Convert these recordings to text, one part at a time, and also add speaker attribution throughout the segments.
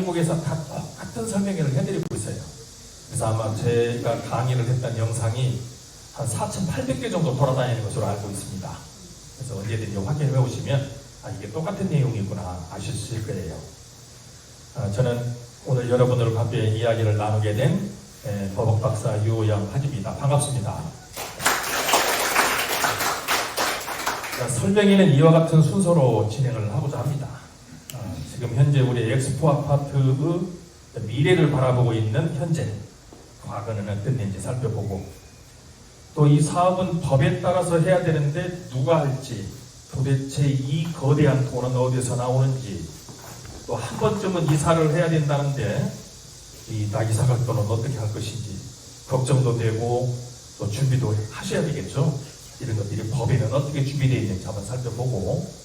Speaker 1: 한국에서 다 똑같은 설명회를 해드리고 있어요. 그래서 아마 제가 강의를 했던 영상이 한 4,800개 정도 돌아다니는 것으로 알고 있습니다. 그래서 언제든지 확인해 보시면 이게 똑같은 내용이구나 아실 거예요. 저는 오늘 여러분들과 함께 이야기를 나누게 된 법학박사 유영하입니다. 반갑습니다. 설명회는 이와 같은 순서로 진행을 하고자 합니다. 지금 현재 우리 엑스포 아파트의 미래를 바라보고 있는 현재, 과거는 어땠는지 살펴보고, 또 이 사업은 법에 따라서 해야 되는데 누가 할지, 도대체 이 거대한 돈은 어디서 나오는지, 또 한 번쯤은 이사를 해야 된다는데 이 이사 갈 돈은 어떻게 할 것인지 걱정도 되고 또 준비도 하셔야 되겠죠. 이런 것들이 법에는 어떻게 준비되어 있는지 한번 살펴보고,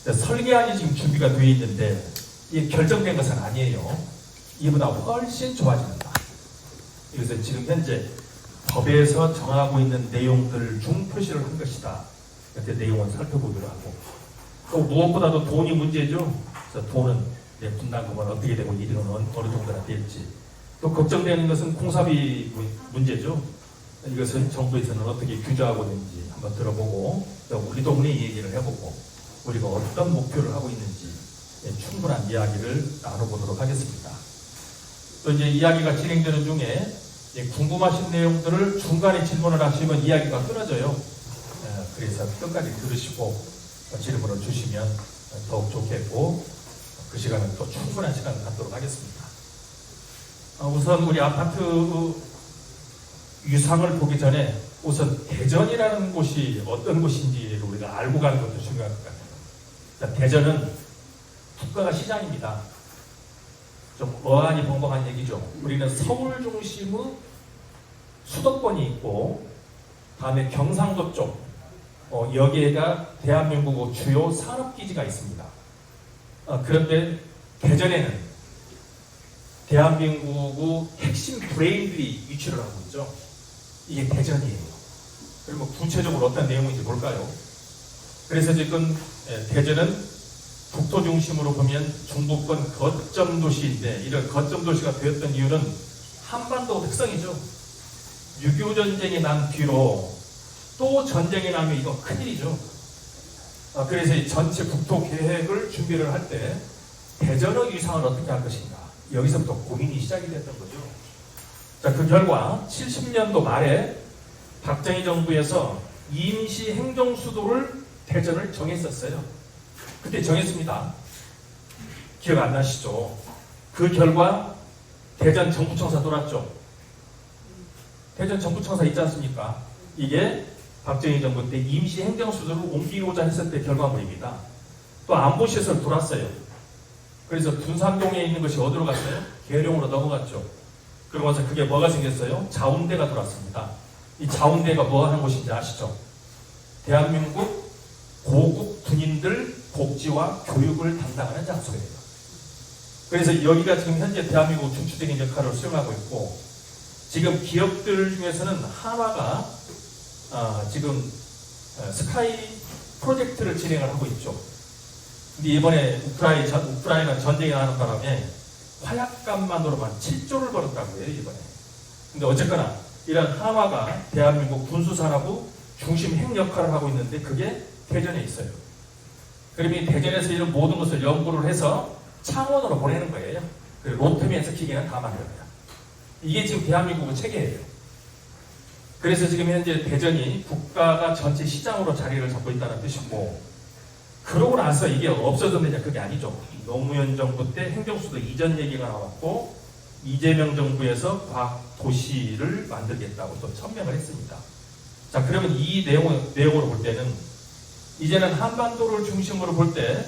Speaker 1: 설계안이 지금 준비가 되어 있는데 이게 결정된 것은 아니에요. 이보다 훨씬 좋아진다. 그래서 지금 현재 법에서 정하고 있는 내용들 중 표시를 한 것이다. 이렇게 내용을 살펴보기로 하고, 또 무엇보다도 돈이 문제죠. 그래서 돈은 분담금은 어떻게 되고 일은 어느 정도나 될지, 또 걱정되는 것은 공사비 문제죠. 이것은 정부에서는 어떻게 규제하고 있는지 한번 들어보고, 또 우리 동네 얘기를 해보고 우리가 어떤 목표를 하고 있는지 충분한 이야기를 나눠보도록 하겠습니다. 또 이제 이야기가 진행되는 중에 궁금하신 내용들을 중간에 질문을 하시면 이야기가 끊어져요. 그래서 끝까지 들으시고 질문을 주시면 더욱 좋겠고, 그 시간은 또 충분한 시간을 갖도록 하겠습니다. 우선 우리 아파트 유상을 보기 전에 우선 대전이라는 곳이 어떤 곳인지를 우리가 알고 가는 것도 중요할 것 같아요. 대전은 국가가 시장입니다. 좀 어안이 벙벙한 얘기죠. 우리는 서울 중심의 수도권이 있고, 다음에 경상도 쪽, 여기에가 대한민국 주요 산업기지가 있습니다. 그런데 대전에는 대한민국의 핵심 브레인들이 위치를 하고 있죠. 이게 대전이에요. 그리고 구체적으로 어떤 내용인지 볼까요? 그래서 지금 대전은 국토 중심으로 보면 중부권 거점 도시인데, 이런 거점 도시가 되었던 이유는 한반도 특성이죠. 6.25 전쟁이 난 뒤로 또 전쟁이 나면 이거 큰일이죠. 그래서 이 전체 국토 계획을 준비를 할 때 대전의 위상을 어떻게 할 것인가, 여기서부터 고민이 시작이 됐던 거죠. 자, 그 결과 70년도 말에 박정희 정부에서 임시 행정수도를 대전을 정했었어요. 그때 정했습니다. 기억 안 나시죠? 그 결과 대전 정부청사 돌았죠. 대전 정부청사 있지 않습니까? 이게 박정희 정부 때 임시 행정수도를 옮기고자 했을 때 결과물입니다. 또 안보시설 돌았어요. 그래서 둔산동에 있는 것이 어디로 갔어요? 계룡으로 넘어갔죠. 그러면서 그게 뭐가 생겼어요? 자운대가 돌았습니다. 이 자운대가 뭐 하는 곳인지 아시죠? 대한민국 고급 군인들 복지와 교육을 담당하는 장소예요. 그래서 여기가 지금 현재 대한민국 중추적인 역할을 수행하고 있고, 지금 기업들 중에서는 한화가 지금 스카이 프로젝트를 진행을 하고 있죠. 근데 이번에 우크라이나 전쟁이 나는 바람에 화약값만으로만 7조를 벌었다고 해요, 이번에. 근데 어쨌거나 이런 한화가 대한민국 군수산업의 중심 핵 역할을 하고 있는데 그게 대전에 있어요. 그러면 대전에서 이런 모든 것을 연구를 해서 창원으로 보내는 거예요. 그리고 로트면서 기계는 다 만듭니다. 이게 지금 대한민국의 체계예요. 그래서 지금 현재 대전이 국가가 전체 시장으로 자리를 잡고 있다는 뜻이고, 그러고 나서 이게 없어졌느냐, 그게 아니죠. 노무현 정부 때 행정수도 이전 얘기가 나왔고, 이재명 정부에서 과학도시를 만들겠다고 또 천명을 했습니다. 자, 그러면 이 내용으로 볼 때는 이제는 한반도를 중심으로 볼 때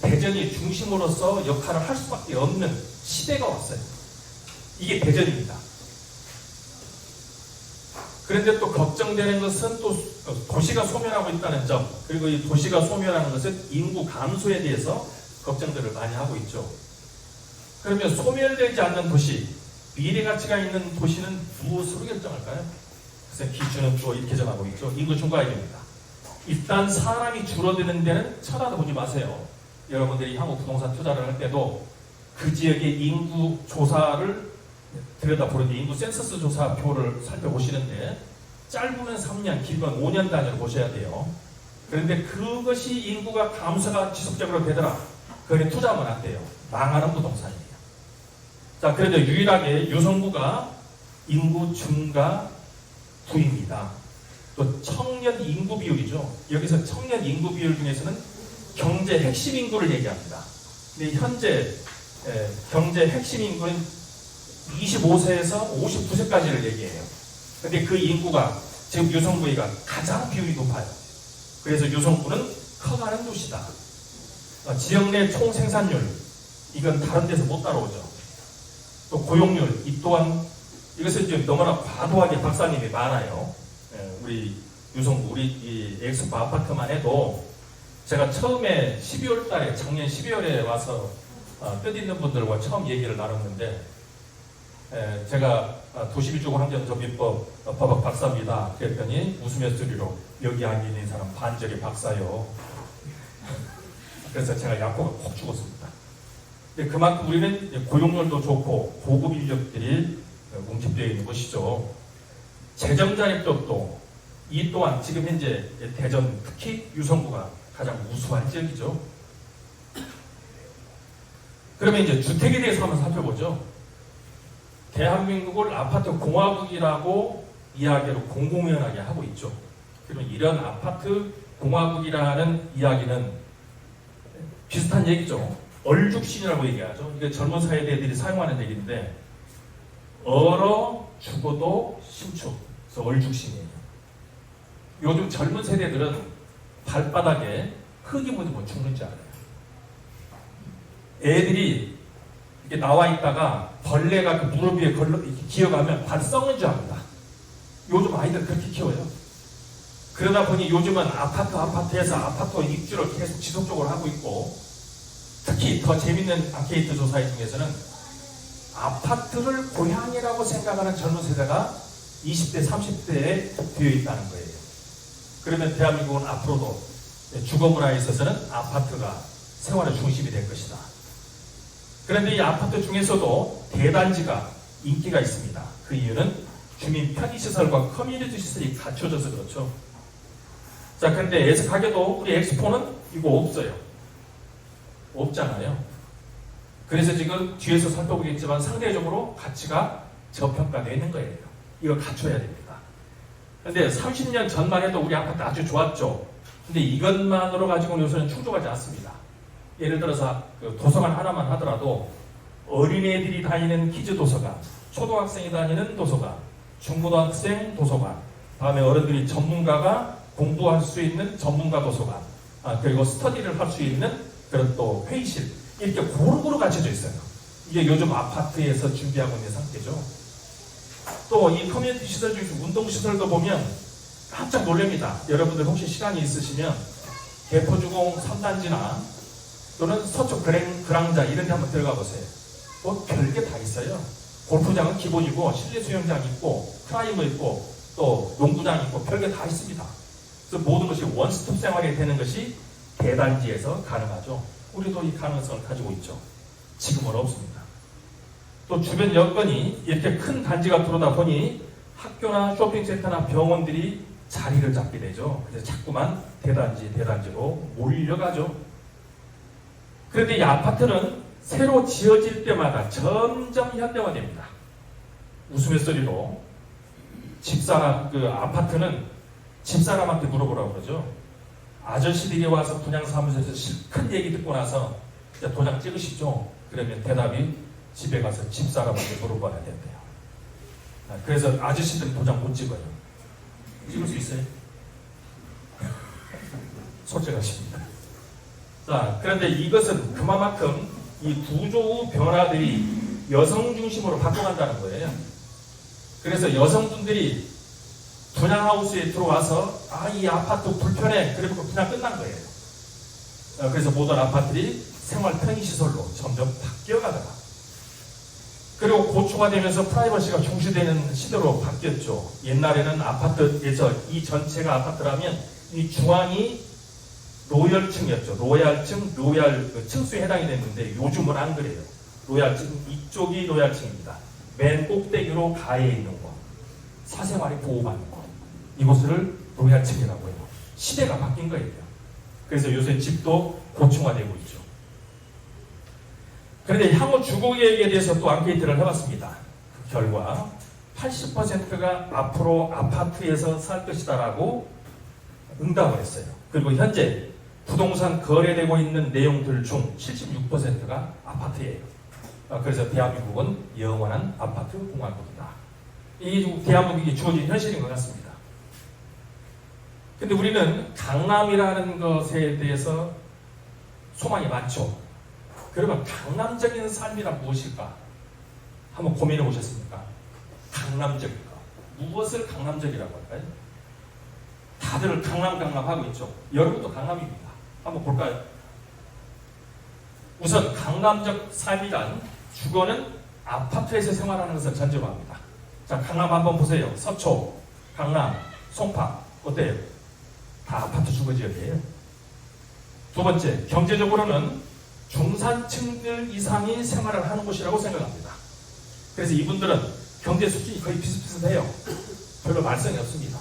Speaker 1: 대전이 중심으로서 역할을 할 수밖에 없는 시대가 왔어요. 이게 대전입니다. 그런데 또 걱정되는 것은 또 도시가 소멸하고 있다는 점, 그리고 이 도시가 소멸하는 것은 인구 감소에 대해서 걱정들을 많이 하고 있죠. 그러면 소멸되지 않는 도시, 미래 가치가 있는 도시는 무엇으로 결정할까요? 그래서 기준은 또 이렇게 정하고 있죠. 인구 증가입니다. 일단 사람이 줄어드는 데는 쳐다도 보지 마세요. 여러분들이 한국 부동산 투자를 할 때도 그 지역의 인구 조사를 들여다보는데 인구 센서스 조사표를 살펴보시는데 짧으면 3년, 길면 5년 단위로 보셔야 돼요. 그런데 그것이 인구가 감소가 지속적으로 되더라. 그거는 투자하면 안 돼요. 망하는 부동산이에요. 자, 그런데 유일하게 유성구가 인구 증가 구입니다. 또 청년 인구 비율이죠. 여기서 청년 인구 비율 중에서는 경제 핵심 인구를 얘기합니다. 근데 현재 경제 핵심 인구는 25세에서 59세까지를 얘기해요. 근데 그 인구가 지금 유성구가 가장 비율이 높아요. 그래서 유성구는 커가는 도시다. 지역 내 총생산률, 이건 다른 데서 못 따라오죠. 또 고용률, 이 또한 이것은 지금 너무나 과도하게 박사님이 많아요. 우리 유성구, 우리 이 엑스포 아파트만 해도 제가 처음에 12월 달에, 작년 12월에 와서 뜻있는 분들과 처음 얘기를 나눴는데, 제가 도시비주거 환경정비법 법학 박사입니다. 그랬더니 웃으며 소리로 여기 앉아 있는 사람 반절이 박사요. 그래서 제가 약호가 콕 죽었습니다. 근데 그만큼 우리는 고용률도 좋고 고급 인력들이 뭉집되어 있는 것이죠. 재정 자립도도 이 또한 지금 현재 대전 특히 유성구가 가장 우수한 지역이죠. 그러면 이제 주택에 대해서 한번 살펴보죠. 대한민국을 아파트 공화국이라고 이야기로 공공연하게 하고 있죠. 그러면 이런 아파트 공화국이라는 이야기는 비슷한 얘기죠. 얼죽신이라고 얘기하죠. 이게 젊은 세대들이 사용하는 얘기인데 얼어 죽어도 신축, 그래서 얼죽신이에요. 요즘 젊은 세대들은 발바닥에 흙이 묻으면 죽는 줄 알아요. 애들이 이렇게 나와 있다가 벌레가 그 무릎 위에 기어가면 발 썩는 줄 압니다. 요즘 아이들 그렇게 키워요. 그러다 보니 요즘은 아파트에서 아파트 입주를 계속 지속적으로 하고 있고, 특히 더 재밌는 앙케이트 조사 중에서는 아파트를 고향이라고 생각하는 젊은 세대가 20대, 30대에 되어 있다는 거예요. 그러면 대한민국은 앞으로도 주거문화에 있어서는 아파트가 생활의 중심이 될 것이다. 그런데 이 아파트 중에서도 대단지가 인기가 있습니다. 그 이유는 주민 편의시설과 커뮤니티 시설이 갖춰져서 그렇죠. 자, 그런데 가게도 우리 엑스포는 이거 없어요. 없잖아요. 그래서 지금 뒤에서 살펴보겠지만 상대적으로 가치가 저평가되어 있는 거예요. 이거 갖춰야 됩니다. 그런데 30년 전만 해도 우리 아파트 아주 좋았죠. 근데 이것만으로 가지고는 요새는 충족하지 않습니다. 예를 들어서 그 도서관 하나만 하더라도 어린애들이 다니는 키즈 도서관, 초등학생이 다니는 도서관, 중고등학생 도서관, 다음에 어른들이 전문가가 공부할 수 있는 전문가 도서관, 그리고 스터디를 할 수 있는 그런 또 회의실, 이렇게 고루고루 갖춰져 있어요. 이게 요즘 아파트에서 준비하고 있는 상태죠. 또 이 커뮤니티 시설 중에서 운동시설도 보면 깜짝 놀랍니다. 여러분들 혹시 시간이 있으시면 개포주공 3단지나 또는 서초 그랑자 이런 데 한번 들어가 보세요. 뭐 별게 다 있어요. 골프장은 기본이고 실내 수영장 있고 프라이머 있고 또 농구장 있고 별게 다 있습니다. 그래서 모든 것이 원스톱 생활이 되는 것이 대단지에서 가능하죠. 우리도 이 가능성을 가지고 있죠. 지금은 없습니다. 또 주변 여건이 이렇게 큰 단지가 들어오다 보니 학교나 쇼핑센터나 병원들이 자리를 잡게 되죠. 그래서 자꾸만 대단지로 몰려가죠. 그런데 이 아파트는 새로 지어질 때마다 점점 현대화됩니다. 웃으며소리로 아파트는 집사람한테 물어보라고 그러죠. 아저씨들이 와서 분양사무소에서 실컷 얘기 듣고 나서 도장 찍으시죠. 그러면 대답이 집에 가서 집사람한테 물어봐야 된대요. 그래서 아저씨들은 도장 못 찍어요. 찍을 수 있어요? 솔직하십니다. 자, 그런데 이것은 그만큼 이 구조 변화들이 여성 중심으로 바꿔간다는 거예요. 그래서 여성분들이 분양하우스에 들어와서 이 아파트 불편해. 그러면 분양 끝난 거예요. 그래서 모든 아파트들이 생활 편의시설로 점점 바뀌어가다가 그리고 고초가 되면서 프라이버시가 중시되는 시대로 바뀌었죠. 옛날에는 아파트에서 이 전체가 아파트라면 이 중앙이 로열층이었죠. 로얄층, 로얄 층수에 해당이 됐는데 요즘은 안 그래요. 로얄층, 이쪽이 로얄층입니다. 맨 꼭대기로 가에 있는 곳, 사생활이 보호받는 곳, 이곳을 로얄층이라고 해요. 시대가 바뀐 거예요. 그래서 요새 집도 고층화되고 있죠. 그런데 향후 주거 계획에 대해서 또 앙케이트를 해봤습니다. 그 결과 80%가 앞으로 아파트에서 살 것이다라고 응답을 했어요. 그리고 현재 부동산 거래되고 있는 내용들 중 76%가 아파트예요. 그래서 대한민국은 영원한 아파트 공화국이다. 이 대한민국이 주어진 현실인 것 같습니다. 근데 우리는 강남이라는 것에 대해서 소망이 많죠. 그러면 강남적인 삶이란 무엇일까? 한번 고민해 보셨습니까? 강남적인 거. 무엇을 강남적이라고 할까요? 다들 강남 하고 있죠. 여러분도 강남입니다. 한번 볼까요? 우선 강남적 삶이란 주거는 아파트에서 생활하는 것을 전제로 합니다. 자, 강남 한번 보세요. 서초, 강남, 송파 어때요? 다 아파트 주거지역이에요. 두 번째, 경제적으로는 중산층들 이상이 생활을 하는 곳이라고 생각합니다. 그래서 이분들은 경제 수준이 거의 비슷비슷해요. 별로 말썽이 없습니다.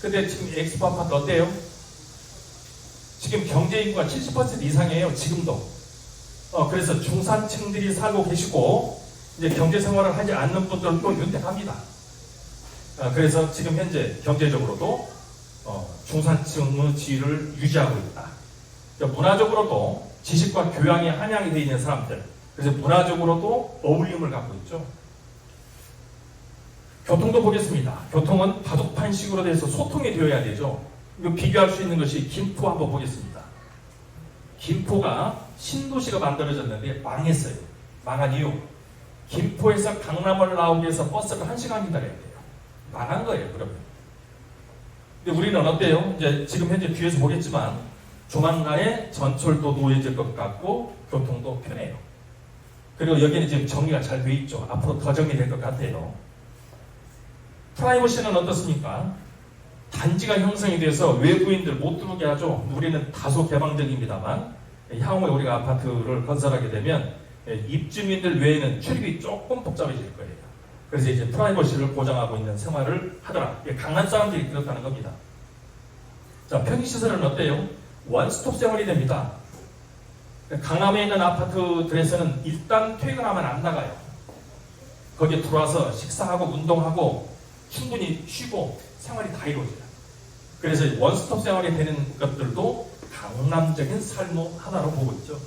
Speaker 1: 근데 지금 엑스포 아파트 어때요? 지금 경제 인구가 70% 이상이에요. 지금도. 그래서 중산층들이 살고 계시고 이제 경제 생활을 하지 않는 분들도 윤택합니다. 그래서 지금 현재 경제적으로도 중산층의 지위를 유지하고 있다. 문화적으로도 지식과 교양이 한양이 되어 있는 사람들, 그래서 문화적으로도 어울림을 갖고 있죠. 교통도 보겠습니다. 교통은 바둑판식으로 돼서 소통이 되어야 되죠. 이거 비교할 수 있는 것이 김포 한번 보겠습니다. 김포가 신도시가 만들어졌는데 망했어요. 망한 이유, 김포에서 강남을 나오기 위해서 버스를 1시간 기다려야 돼요. 망한 거예요, 그러면. 근데 우리는 어때요? 이제 지금 현재 뒤에서 보겠지만 조만간에 전철도 놓여질 것 같고 교통도 편해요. 그리고 여기는 지금 정리가 잘 돼 있죠. 앞으로 더 정리될 것 같아요. 프라이버시는 어떻습니까? 단지가 형성이 돼서 외부인들 못 들어오게 하죠. 우리는 다소 개방적입니다만 향후에 우리가 아파트를 건설하게 되면 입주민들 외에는 출입이 조금 복잡해질 거예요. 그래서 이제 프라이버시를 보장하고 있는 생활을 하더라. 강남 사람들이 그렇다는 겁니다. 자, 편의시설은 어때요? 원스톱 생활이 됩니다. 강남에 있는 아파트들에서는 일단 퇴근하면 안 나가요. 거기에 들어와서 식사하고 운동하고 충분히 쉬고 생활이 다 이루어져요. 그래서 원스톱 생활이 되는 것들도 강남적인 삶의 하나로 보고 있죠.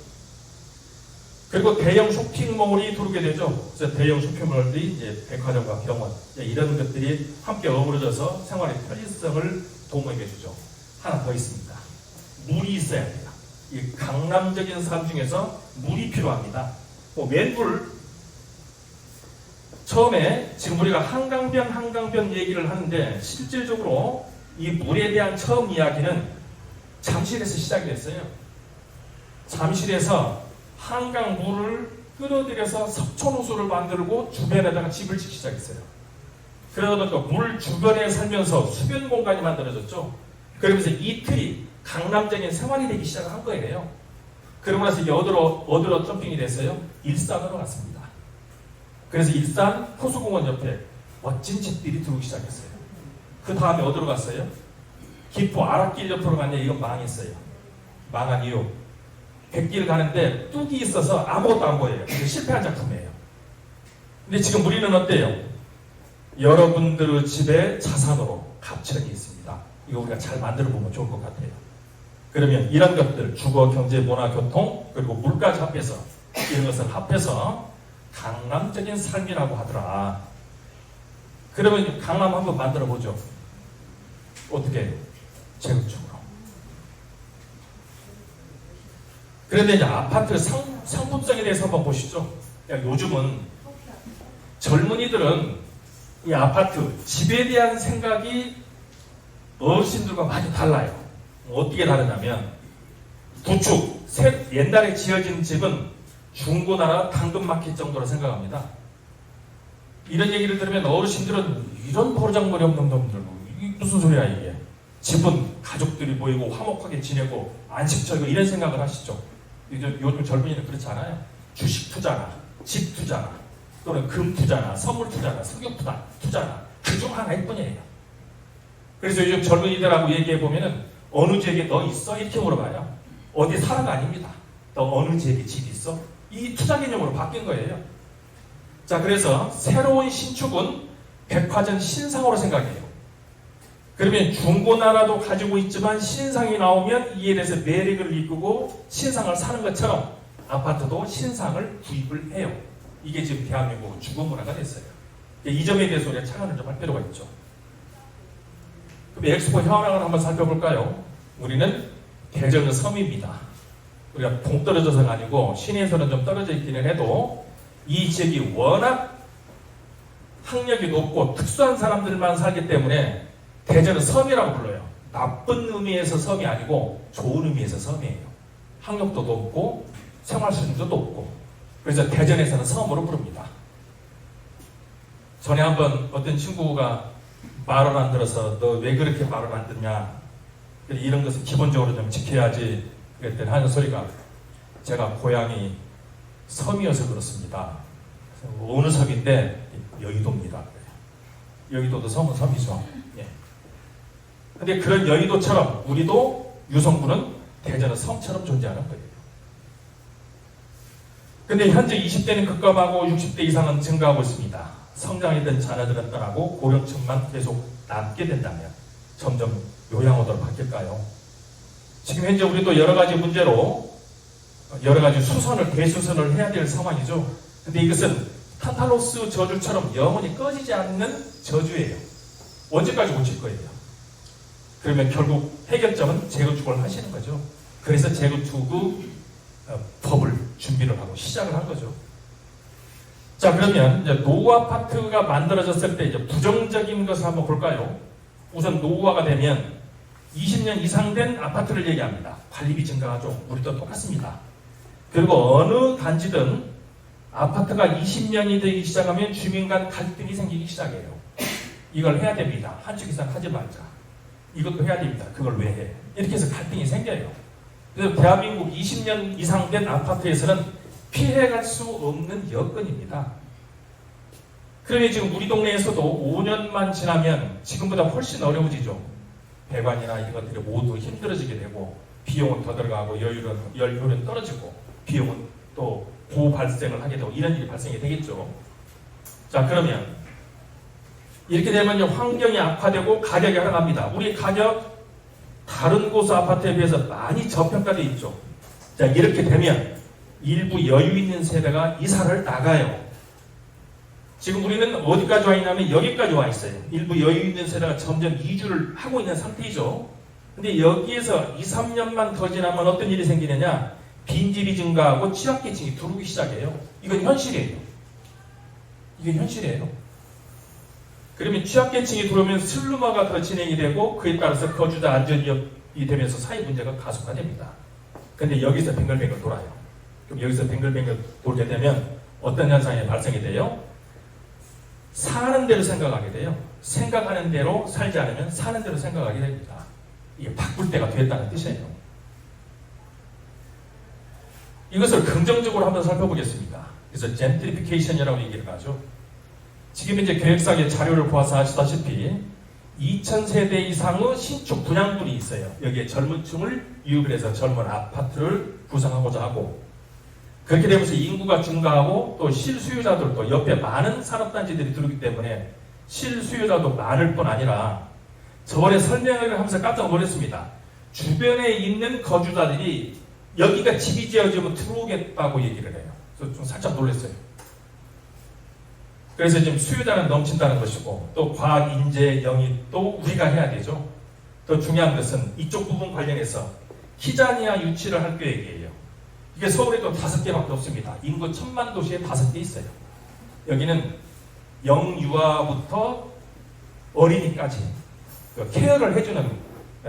Speaker 1: 그리고 대형 쇼핑몰이 들어오게 되죠. 그래서 대형 쇼핑몰들이 이제 백화점과 병원 이런 것들이 함께 어우러져서 생활의 편의성을 도모해 주죠. 하나 더 있습니다. 물이 있어야 돼요. 이 강남적인 삶 중에서 물이 필요합니다. 왼불 처음에 지금 우리가 한강변 얘기를 하는데 실질적으로 이 물에 대한 처음 이야기는 잠실에서 시작이 됐어요. 잠실에서 한강 물을 끌어들여서 석촌호수를 만들고 주변에다가 집을 짓기 시작했어요. 그러다 보니까 물 주변에 살면서 수변 공간이 만들어졌죠. 그러면서 이틀이 강남적인 생활이 되기 시작한 거예요. 그러고 나서 이제 어디로 점핑이 됐어요? 일산으로 갔습니다. 그래서 일산 호수공원 옆에 멋진 집들이 들어오기 시작했어요. 그 다음에 어디로 갔어요? 김포 아락길 옆으로 갔는데 이건 망했어요. 망한 이유, 객길 가는데 뚝이 있어서 아무것도 안 보여요. 실패한 작품이에요. 근데 지금 우리는 어때요? 여러분들의 집에 자산으로 갑천이 있습니다. 이거 우리가 잘 만들어 보면 좋을 것 같아요. 그러면 이런 것들, 주거, 경제, 문화, 교통, 그리고 물까지 합해서 이런 것을 합해서 강남적인 삶이라고 하더라. 그러면 강남 한번 만들어 보죠. 어떻게 해요? 제국적으로. 그런데 이제 아파트 상품성에 대해서 한번 보시죠. 요즘은 젊은이들은 이 아파트, 집에 대한 생각이 어르신들과 많이 달라요. 어떻게 다르냐면 구축, 옛날에 지어진 집은 중고나라 당근마켓 정도로 생각합니다. 이런 얘기를 들으면 어르신들은 이런 버르장머리 없는 놈들 이게 무슨 소리야 이게. 집은 가족들이 모이고 화목하게 지내고 안식처이고 이런 생각을 하시죠. 요즘 젊은이는 그렇지 않아요. 주식 투자나 집 투자나 또는 금 투자나 선물 투자나 석유 투자나 그 중 하나일 뿐이에요. 그래서 요즘 젊은이들하고 얘기해 보면은 어느 지역에 너 있어? 이렇게 물어봐요. 어디 살아가 아닙니다. 너 어느 지역에 집 있어? 이 투자 개념으로 바뀐 거예요. 자, 그래서 새로운 신축은 백화점 신상으로 생각해요. 그러면 중고나라도 가지고 있지만 신상이 나오면 이에 대해서 매력을 이끌고 신상을 사는 것처럼 아파트도 신상을 구입을 해요. 이게 지금 대한민국 주거 문화가 됐어요. 이 점에 대해서 우리가 착안을 좀 할 필요가 있죠. 그럼 엑스포 현황을 한번 살펴볼까요? 우리는 대전은 섬입니다. 우리가 동떨어져서가 아니고 시내에서는 좀 떨어져 있기는 해도 이 지역이 워낙 학력이 높고 특수한 사람들만 살기 때문에 대전은 섬이라고 불러요. 나쁜 의미에서 섬이 아니고 좋은 의미에서 섬이에요. 학력도 높고 생활 수준도 높고 그래서 대전에서는 섬으로 부릅니다. 전에 한번 어떤 친구가 말을 안 들어서 너 왜 그렇게 말을 안 듣냐, 이런 것은 기본적으로 좀 지켜야지 그랬더니 하는 소리가 제가 고향이 섬이어서 그렇습니다. 어느 섬인데 여의도입니다. 여의도도 섬은 섬이죠. 예. 근데 그런 여의도처럼 우리도 유성구는 대전은 섬처럼 존재하는 거예요. 근데 현재 20대는 급감하고 60대 이상은 증가하고 있습니다. 성장이든 자녀들은 떠나고 고령층만 계속 남게 된다면 점점 요양원으로 바뀔까요? 지금 현재 우리도 여러 가지 문제로 여러 가지 수선을 대수선을 해야 될 상황이죠. 근데 이것은 탄탈로스 저주처럼 영원히 꺼지지 않는 저주예요. 언제까지 고칠 거예요? 그러면 결국 해결점은 재건축을 하시는 거죠. 그래서 재건축의 법을 준비를 하고 시작을 한 거죠. 자, 그러면 이제 노후 아파트가 만들어졌을 때 이제 부정적인 것을 한번 볼까요? 우선 노후화가 되면 20년 이상 된 아파트를 얘기합니다. 관리비 증가하죠. 우리도 똑같습니다. 그리고 어느 단지든 아파트가 20년이 되기 시작하면 주민 간 갈등이 생기기 시작해요. 이걸 해야 됩니다. 한쪽 이상 하지 말자. 이것도 해야 됩니다. 그걸 왜 해? 이렇게 해서 갈등이 생겨요. 그래서 대한민국 20년 이상 된 아파트에서는 피해갈 수 없는 여건입니다. 그러니 지금 우리 동네에서도 5년만 지나면 지금보다 훨씬 어려워지죠. 배관이나 이런 것들이 모두 힘들어지게 되고 비용은 더 들어가고 연료는 떨어지고 비용은 또 고발생을 하게 되고 이런 일이 발생이 되겠죠. 자, 그러면 이렇게 되면 환경이 악화되고 가격이 하락합니다. 우리 가격 다른 고수 아파트에 비해서 많이 저평가되어 있죠. 자, 이렇게 되면 일부 여유 있는 세대가 이사를 나가요. 지금 우리는 어디까지 와 있냐면 여기까지 와 있어요. 일부 여유 있는 세대가 점점 이주를 하고 있는 상태이죠. 근데 여기에서 2, 3년만 더 지나면 어떤 일이 생기느냐? 빈집이 증가하고 취약계층이 들어오기 시작해요. 이건 현실이에요. 이게 현실이에요. 그러면 취약계층이 들어오면 슬럼화가 더 진행이 되고 그에 따라서 거주자 안전위협이 되면서 사회 문제가 가속화됩니다. 근데 여기서 뱅글뱅글 돌아요. 그럼 여기서 뱅글뱅글 돌게 되면 어떤 현상이 발생이 돼요? 사는 대로 생각하게 돼요. 생각하는 대로 살지 않으면 사는 대로 생각하게 됩니다. 이게 바꿀 때가 됐다는 뜻이에요. 이것을 긍정적으로 한번 살펴보겠습니다. 그래서 젠트리피케이션이라고 얘기를 하죠. 지금 이제 계획상의 자료를 보아서 아시다시피 2000세대 이상의 신축 분양분이 있어요. 여기에 젊은 층을 유입을 해서 젊은 아파트를 구성하고자 하고 그렇게 되면서 인구가 증가하고 또 실수요자들도 옆에 많은 산업단지들이 들어오기 때문에 실수요자도 많을 뿐 아니라 저번에 설명을 하면서 깜짝 놀랐습니다. 주변에 있는 거주자들이 여기가 집이 지어지면 들어오겠다고 얘기를 해요. 그래서 좀 살짝 놀랐어요. 그래서 지금 수요자는 넘친다는 것이고 또 과학, 인재, 영입도 우리가 해야 되죠. 더 중요한 것은 이쪽 부분 관련해서 키자니아 유치를 할 계획이에요. 이게 서울에도 5개밖에 없습니다. 인구 1000만 도시에 5개 있어요. 여기는 영유아부터 어린이까지 케어를 해주는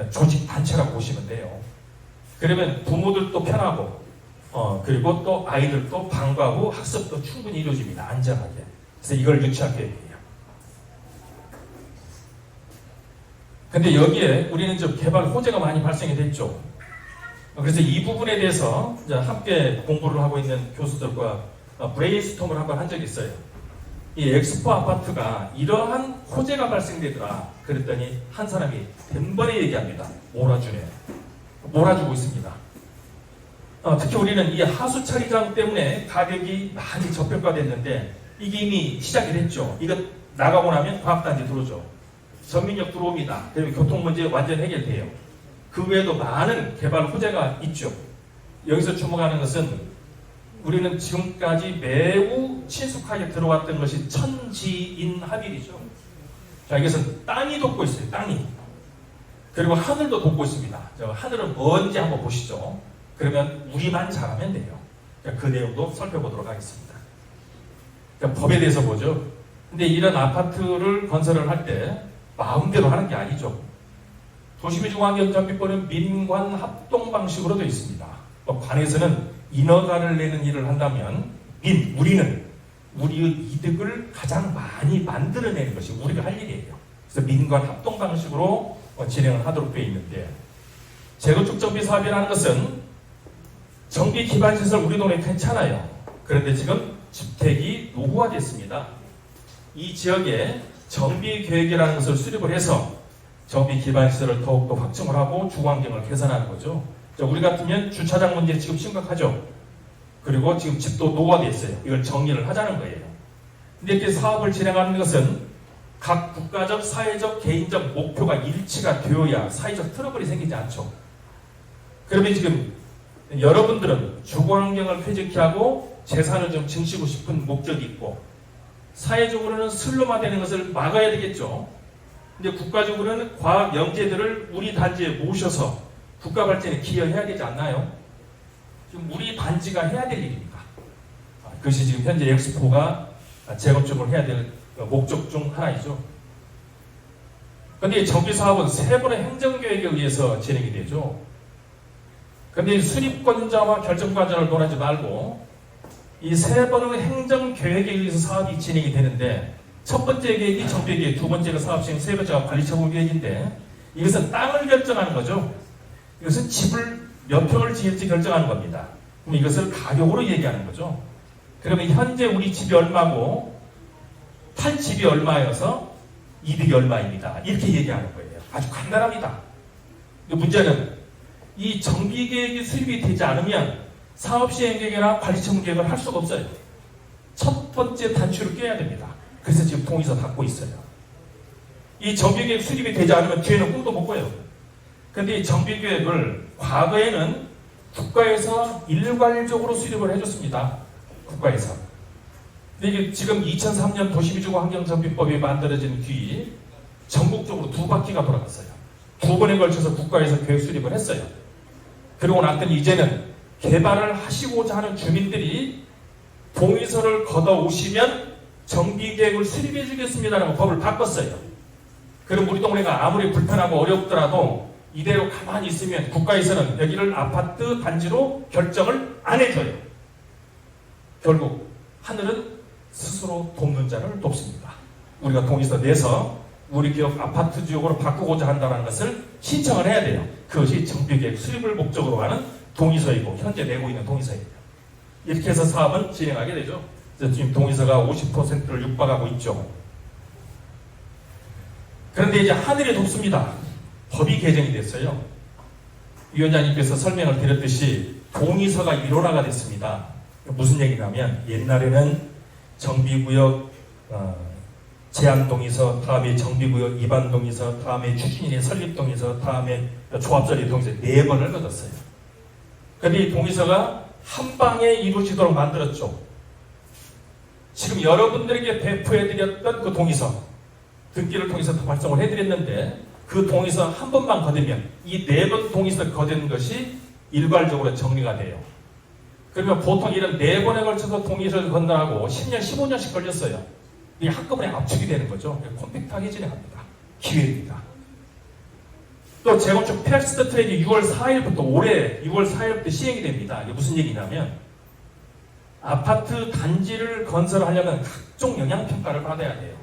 Speaker 1: 조직 단체라고 보시면 돼요. 그러면 부모들도 편하고 그리고 또 아이들도 방과후 학습도 충분히 이루어집니다. 안전하게. 그래서 이걸 유치할 계획이에요. 근데 여기에 우리는 좀 개발 호재가 많이 발생이 됐죠. 그래서 이 부분에 대해서 이제 함께 공부를 하고 있는 교수들과 브레인스톰을 한번 한 적이 있어요. 이 엑스포 아파트가 이러한 호재가 발생되더라. 그랬더니 한 사람이 덴번에 얘기합니다. 몰아주네. 몰아주고 있습니다. 특히 우리는 이 하수 처리장 때문에 가격이 많이 저평가됐는데 이게 이미 시작이 됐죠. 이거 나가고 나면 과학단지 들어오죠. 전민역 들어옵니다. 그리고 교통 문제 완전 해결돼요. 그 외에도 많은 개발 호재가 있죠. 여기서 주목하는 것은 우리는 지금까지 매우 친숙하게 들어왔던 것이 천지인합일이죠. 자, 이것은 땅이 돕고 있어요. 땅이. 그리고 하늘도 돕고 있습니다. 하늘은 뭔지 한번 보시죠. 그러면 우리만 잘하면 돼요. 그 내용도 살펴보도록 하겠습니다. 법에 대해서 보죠. 근데 이런 아파트를 건설을 할 때 마음대로 하는 게 아니죠. 도시미주환경정비법은 민관 합동 방식으로 되어 있습니다. 관에서는 인허가를 내는 일을 한다면 우리는 우리의 이득을 가장 많이 만들어내는 것이 우리가 할 일이에요. 그래서 민관 합동 방식으로 진행을 하도록 되어 있는데, 재건축 정비 사업이라는 것은 정비 기반 시설 우리 동네 괜찮아요. 그런데 지금 주택이 노후화됐습니다. 이 지역에 정비 계획이라는 것을 수립을 해서 정비 기반 시설을 더욱더 확충을 하고 주거 환경을 개선하는 거죠. 우리 같으면 주차장 문제 지금 심각하죠. 그리고 지금 집도 노후화되어 있어요. 이걸 정리를 하자는 거예요. 근데 이렇게 사업을 진행하는 것은 각 국가적, 사회적, 개인적 목표가 일치가 되어야 사회적 트러블이 생기지 않죠. 그러면 지금 여러분들은 주거 환경을 쾌적히 하고 재산을 좀 증식하고 싶은 목적이 있고, 사회적으로는 슬럼화되는 것을 막아야 되겠죠. 근데 국가적으로는 과학 영재들을 우리 단지에 모셔서 국가 발전에 기여해야 되지 않나요? 지금 우리 단지가 해야 될 일입니다. 그것이 지금 현재 엑스포가 재건축을 해야 될 목적 중 하나이죠. 그런데 정비 사업은 세 번의 행정계획에 의해서 진행이 되죠. 그런데 수립권자와 결정권자를 논하지 말고 이 세 번의 행정계획에 의해서 사업이 진행이 되는데, 첫 번째 계획이 정비계획, 두 번째가 사업시행, 세 번째가 관리처분계획인데, 이것은 땅을 결정하는 거죠. 이것은 집을 몇 평을 지을지 결정하는 겁니다. 그럼 이것을 가격으로 얘기하는 거죠. 그러면 현재 우리 집이 얼마고 팔 집이 얼마여서 이득이 얼마입니다. 이렇게 얘기하는 거예요. 아주 간단합니다. 문제는 이 정비계획이 수립이 되지 않으면 사업시행계획이나 관리처분계획을 할 수가 없어요. 첫 번째 단추를 껴야 됩니다. 그래서 지금 동의서 닫고 있어요. 이 정비계획 수립이 되지 않으면 뒤에는 꿈도 못 꿔요. 그런데 이 정비계획을 과거에는 국가에서 일괄적으로 수립을 해줬습니다. 국가에서. 근데 이게 지금 2003년 도시미주환경정비법이 만들어진 뒤 전국적으로 두 바퀴가 돌아갔어요. 두 번에 걸쳐서 국가에서 계획 수립을 했어요. 그러고 났더니 이제는 개발을 하시고자 하는 주민들이 동의서를 걷어오시면 정비계획을 수립해 주겠습니다라고 법을 바꿨어요. 그럼 우리 동네가 아무리 불편하고 어렵더라도 이대로 가만히 있으면 국가에서는 여기를 아파트 단지로 결정을 안 해줘요. 결국 하늘은 스스로 돕는 자를 돕습니다. 우리가 동의서 내서 우리 지역 아파트 지역으로 바꾸고자 한다는 것을 신청을 해야 돼요. 그것이 정비계획 수립을 목적으로 하는 동의서이고 현재 내고 있는 동의서입니다. 이렇게 해서 사업은 진행하게 되죠. 그래서 지금 동의서가 50%를 육박하고 있죠. 그런데 이제 하늘이 돕습니다. 법이 개정이 됐어요. 위원장님께서 설명을 드렸듯이 동의서가 일원화가 됐습니다. 무슨 얘기냐면 옛날에는 정비구역 제한동의서, 다음에 정비구역 입안동의서, 다음에 추진인의 설립동의서, 다음에 조합설립 동의서 4번을 얻었어요. 그런데 이 동의서가 한 방에 이루어지도록 만들었죠. 지금 여러분들에게 배포해드렸던 그 동의서, 등기를 통해서 발송을 해드렸는데 그 동의서 한 번만 거두면 이 4번 동의서 거둔 것이 일괄적으로 정리가 돼요. 그러면 보통 이런 4번에 걸쳐서 동의서를 건너하고 10년, 15년씩 걸렸어요. 이게 한꺼번에 압축이 되는 거죠. 컴팩트하게 진행합니다. 기회입니다. 또 재건축 패스트 트랙이 6월 4일부터 올해 6월 4일부터 시행이 됩니다. 이게 무슨 얘기냐면 아파트 단지를 건설하려면 각종 영향평가를 받아야 돼요.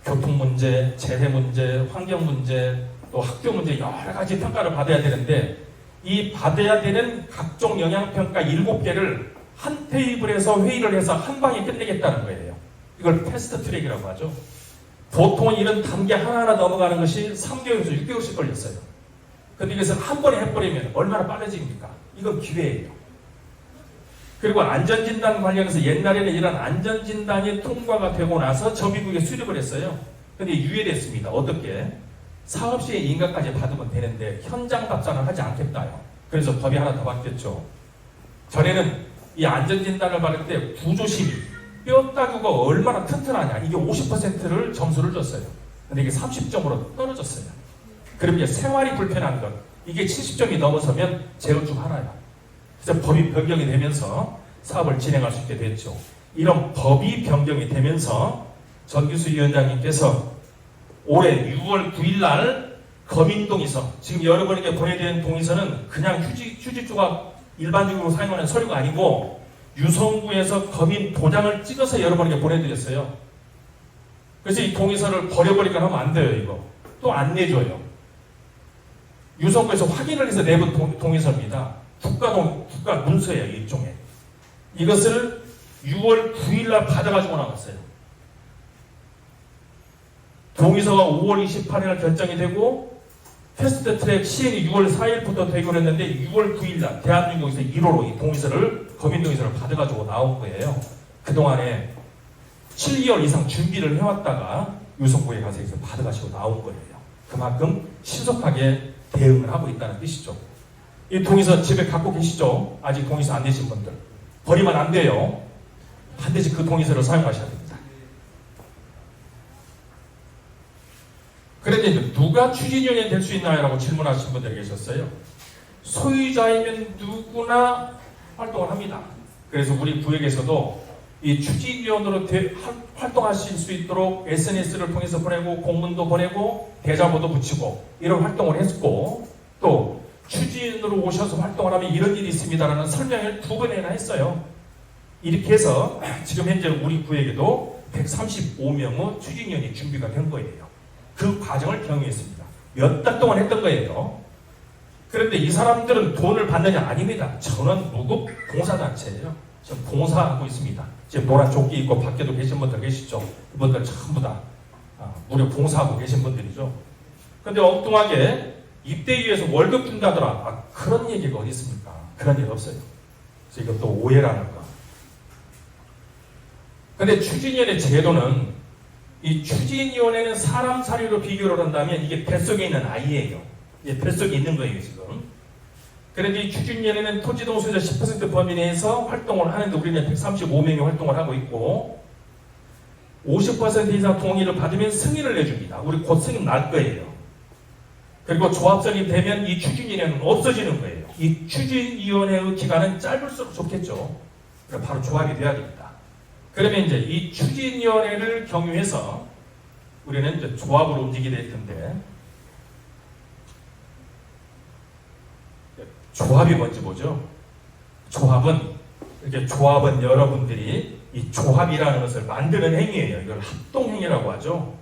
Speaker 1: 교통 문제, 재해 문제, 환경 문제, 또 학교 문제 여러 가지 평가를 받아야 되는데 이 받아야 되는 각종 영향평가 7개를 한 테이블에서 회의를 해서 한 방에 끝내겠다는 거예요. 이걸 패스트 트랙이라고 하죠. 보통 이런 단계 하나하나 넘어가는 것이 3개월에서 6개월씩 걸렸어요. 근데 이것을 한 번에 해버리면 얼마나 빨라집니까? 이건 기회예요. 그리고 안전진단 관련해서 옛날에는 이런 안전진단이 통과가 되고 나서 저미국에 수립을 했어요. 근데 유예됐습니다. 어떻게? 사업 시에 인가까지 받으면 되는데 현장 답사는 하지 않겠다요. 그래서 법이 하나 더 바뀌었죠. 전에는 이 안전진단을 받을 때 구조심이 뼈 따구가 얼마나 튼튼하냐 이게 50%를 점수를 줬어요. 근데 이게 30점으로 떨어졌어요. 그럼 이제 생활이 불편한 것 이게 70점이 넘어서면 제로 중 하나야. 그래서 법이 변경이 되면서 사업을 진행할 수 있게 됐죠. 이런 법이 변경이 되면서 전기수 위원장님께서 올해 6월 9일 날 검인동의서 지금 여러분에게 보내드린 동의서는 그냥 휴지 조각 일반적으로 사용하는 서류가 아니고 유성구에서 검인 도장을 찍어서 여러분에게 보내드렸어요. 그래서 이 동의서를 버려버리거나 하면 안 돼요. 이거 또 안 내줘요. 유성구에서 확인을 해서 내본 동의서입니다. 국가 문서예요. 일종의. 이것을 6월 9일날 받아가지고 나왔어요. 동의서가 5월 28일 결정이 되고 패스트 트랙 시행이 6월 4일부터 되기로 했는데 6월 9일날 대한민국에서 1호로 이 동의서를 검인동의서를 받아가지고 나온 거예요. 그동안에 7개월 이상 준비를 해왔다가 유성구에 가서 받아가지고 나온 거예요. 그만큼 신속하게 대응을 하고 있다는 뜻이죠. 이 동의서 집에 갖고 계시죠? 아직 동의서 안 내신 분들 버리면 안 돼요. 반드시 그 동의서를 사용하셔야 됩니다. 그런데 누가 추진위원이 될 수 있나요? 라고 질문하신 분들이 계셨어요. 소유자이면 누구나 활동을 합니다. 그래서 우리 구역에서도 이 추진위원으로 활동하실 수 있도록 SNS를 통해서 보내고 공문도 보내고 대자보도 붙이고 이런 활동을 했고 또 추진으로 오셔서 활동을 하면 이런 일이 있습니다라는 설명을 2번이나 했어요. 이렇게 해서 지금 현재 우리 구역에도 135명의 추진위원이 준비가 된 거예요. 그 과정을 경유했습니다. 몇 달 동안 했던 거예요. 그런데 이 사람들은 돈을 받느냐? 아닙니다. 저는 무급 봉사단체예요. 지금 봉사하고 있습니다. 지금 노란 조끼 입고 밖에도 계신 분들 계시죠? 이분들 전부 다 무료 봉사하고 계신 분들이죠. 근데 엉뚱하게 입대위에서 월급 준다더라. 그런 얘기가 어디 있습니까? 그런 일 없어요. 그래서 이것도 오해라는 거. 근데 추진위원회 제도는 이 추진위원회는 사람 사료로 비교를 한다면 이게 뱃속에 있는 아이예요. 이게 뱃속에 있는 거예요, 지금. 그런데 이 추진위원회는 토지동 소유자 10% 범위 내에서 활동을 하는데 우리는 135명이 활동을 하고 있고 50% 이상 동의를 받으면 승인을 내줍니다. 우리 곧 승인 날 거예요. 그리고 조합설이 되면 이 추진위원회는 없어지는 거예요. 이 추진위원회의 기간은 짧을수록 좋겠죠. 그래서 바로 조합이 돼야 됩니다. 그러면 이제 이 추진위원회를 경유해서 우리는 이제 조합으로 움직이게 될 텐데 조합이 뭔지 보죠. 조합은 여러분들이 이 조합이라는 것을 만드는 행위예요. 이걸 합동행위라고 하죠.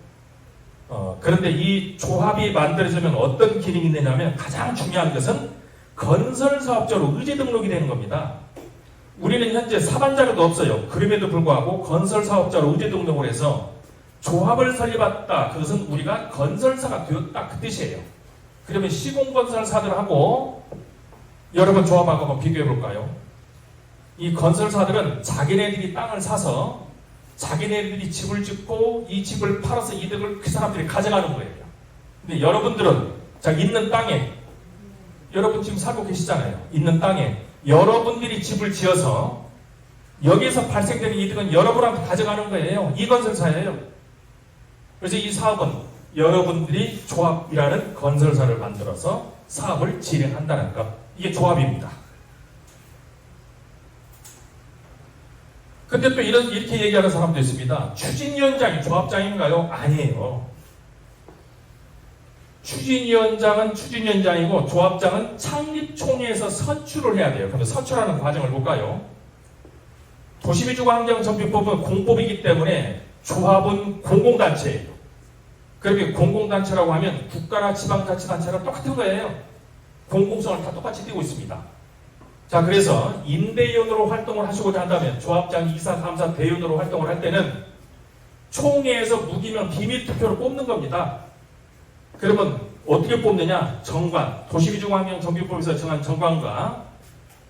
Speaker 1: 그런데 이 조합이 만들어지면 어떤 기능이 있느냐면 가장 중요한 것은 건설사업자로 의제 등록이 되는 겁니다. 우리는 현재 사반자료도 없어요. 그럼에도 불구하고 건설사업자로 의제 등록을 해서 조합을 설립했다. 그것은 우리가 건설사가 되었다. 그 뜻이에요. 그러면 시공건설사들하고 여러분 조합하고 한번 비교해 볼까요? 이 건설사들은 자기네들이 땅을 사서 자기네들이 집을 짓고 이 집을 팔아서 이득을 그 사람들이 가져가는 거예요. 근데 여러분들은 자 있는 땅에 여러분 지금 살고 계시잖아요. 있는 땅에 여러분들이 집을 지어서 여기에서 발생되는 이득은 여러분한테 가져가는 거예요. 이 건설사예요. 그래서 이 사업은 여러분들이 조합이라는 건설사를 만들어서 사업을 진행한다는 것. 이게 조합입니다. 근데 또 이렇게 얘기하는 사람도 있습니다. 추진위원장이 조합장인가요? 아니에요. 추진위원장은 추진위원장이고 조합장은 창립총회에서 선출을 해야 돼요. 그런데 선출하는 과정을 볼까요? 도시미주환경정비법은 공법이기 때문에 조합은 공공단체예요. 그렇게 공공단체라고 하면 국가나 지방자치단체랑 똑같은 거예요. 공공성을 다 똑같이 띄고 있습니다. 자, 그래서 임대위원으로 활동을 하시고자 한다면 조합장, 이사, 감사, 대위원으로 활동을 할 때는 총회에서 무기명 비밀투표로 뽑는 겁니다. 그러면 어떻게 뽑느냐? 정관, 도시기준환경정비법에서 정한 정관과